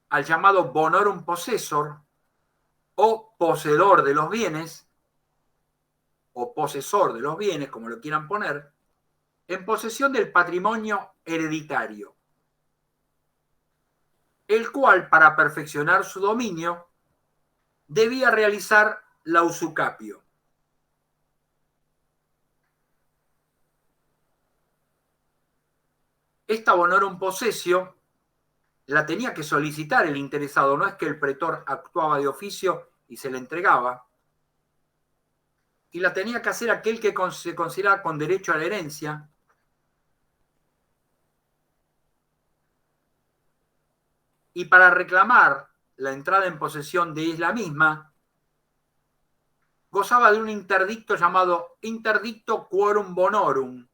al llamado bonorum possessor o poseedor de los bienes o posesor de los bienes, como lo quieran poner, en posesión del patrimonio hereditario, el cual, para perfeccionar su dominio, debía realizar la usucapio. Esta bonorum possessio la tenía que solicitar el interesado, no es que el pretor actuaba de oficio y se le entregaba. Y la tenía que hacer aquel que se consideraba con derecho a la herencia. Y para reclamar la entrada en posesión de la misma, gozaba de un interdicto llamado interdicto quorum bonorum,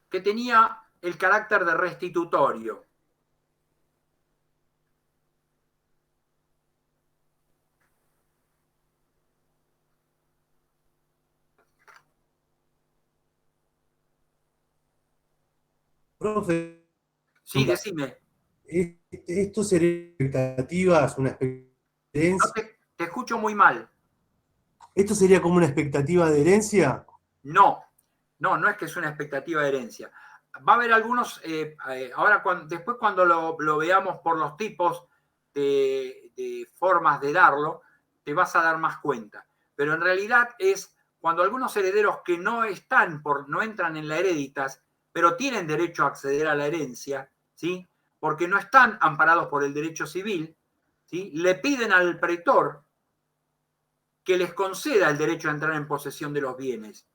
que tenía el carácter de restitutorio. Profe, Sí, decime. ¿esto sería expectativas, una No experiencia? te escucho muy mal. ¿Esto sería como una expectativa de herencia? No es que es una expectativa de herencia. Va a haber algunos, ahora después cuando lo veamos por los tipos de formas de darlo, te vas a dar más cuenta. Pero en realidad es cuando algunos herederos que no entran en la hereditas, pero tienen derecho a acceder a la herencia, ¿sí? Porque no están amparados por el derecho civil, ¿sí? Le piden al pretor que les conceda el derecho a entrar en posesión de los bienes.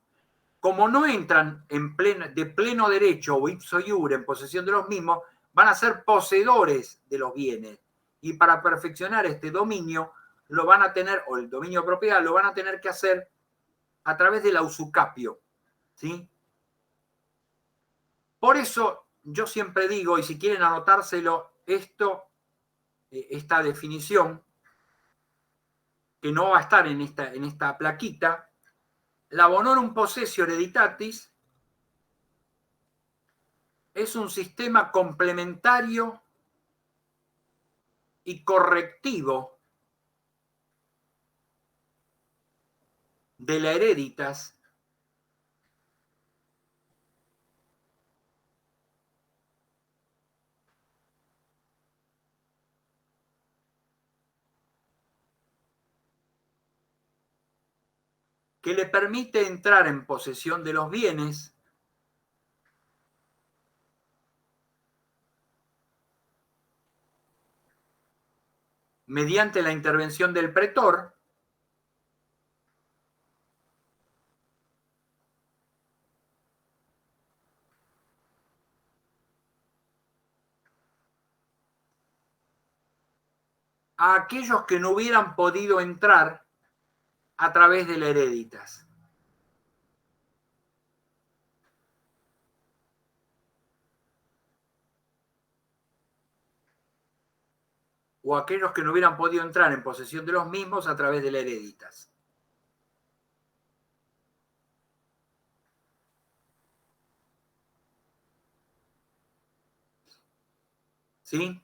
Como no entran de pleno derecho o ipso iure en posesión de los mismos, van a ser poseedores de los bienes. Y para perfeccionar este dominio, lo van a tener, o el dominio de propiedad, lo van a tener que hacer a través del usucapio, ¿sí? Por eso yo siempre digo, y si quieren anotárselo, esta definición, que no va a estar en esta plaquita, la bonorum possessio hereditatis es un sistema complementario y correctivo de la hereditas que le permite entrar en posesión de los bienes mediante la intervención del pretor a aquellos que no hubieran podido entrar a través de la hereditas. O aquellos que no hubieran podido entrar en posesión de los mismos a través de la hereditas. ¿Sí?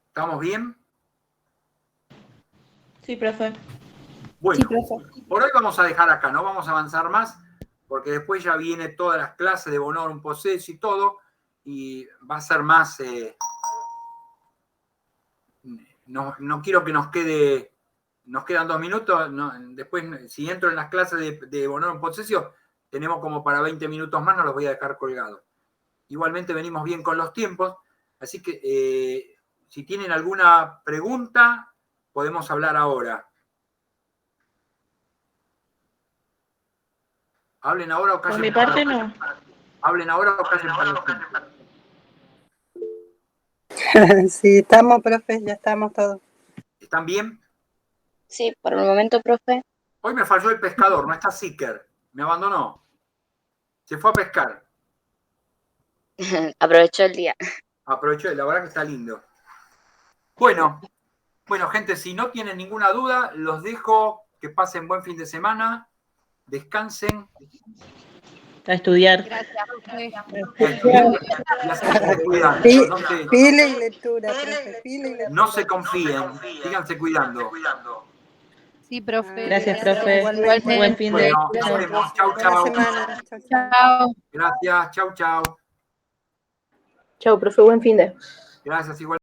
¿Estamos bien? Sí, profe. Bueno, Sí, profe. por hoy vamos a dejar acá, no vamos a avanzar más, porque después ya viene todas las clases de bonorum possessio y todo, y va a ser más... no quiero que nos quedan 2 minutos, después si entro en las clases de bonorum possessio, tenemos como para 20 minutos más, no los voy a dejar colgados. Igualmente venimos bien con los tiempos, así que si tienen alguna pregunta, podemos hablar ahora. Hablen ahora o callen. Por mi parte no. Hablen ahora o callen para los tiempos. Sí, estamos, profe, ya estamos todos. ¿Están bien? Sí, por el momento, profe. Hoy me falló el pescador, no está Seeker, me abandonó. Se fue a pescar. Aprovechó el día. Aprovechó, la verdad que está lindo. Bueno, gente, si no tienen ninguna duda, los dejo, que pasen buen fin de semana, descansen. A estudiar. Gracias, profe. Pila y lectura, profe, pila y lectura. No se confíen, síganse cuidando. Sí, profe. Gracias, profe. Igualmente. Buen fin de Bueno, nos vemos. Chau, Buena chau. semana. Chau, chau. Chao. Gracias, chau, chau. Chau, profe, buen fin de. Gracias, igual.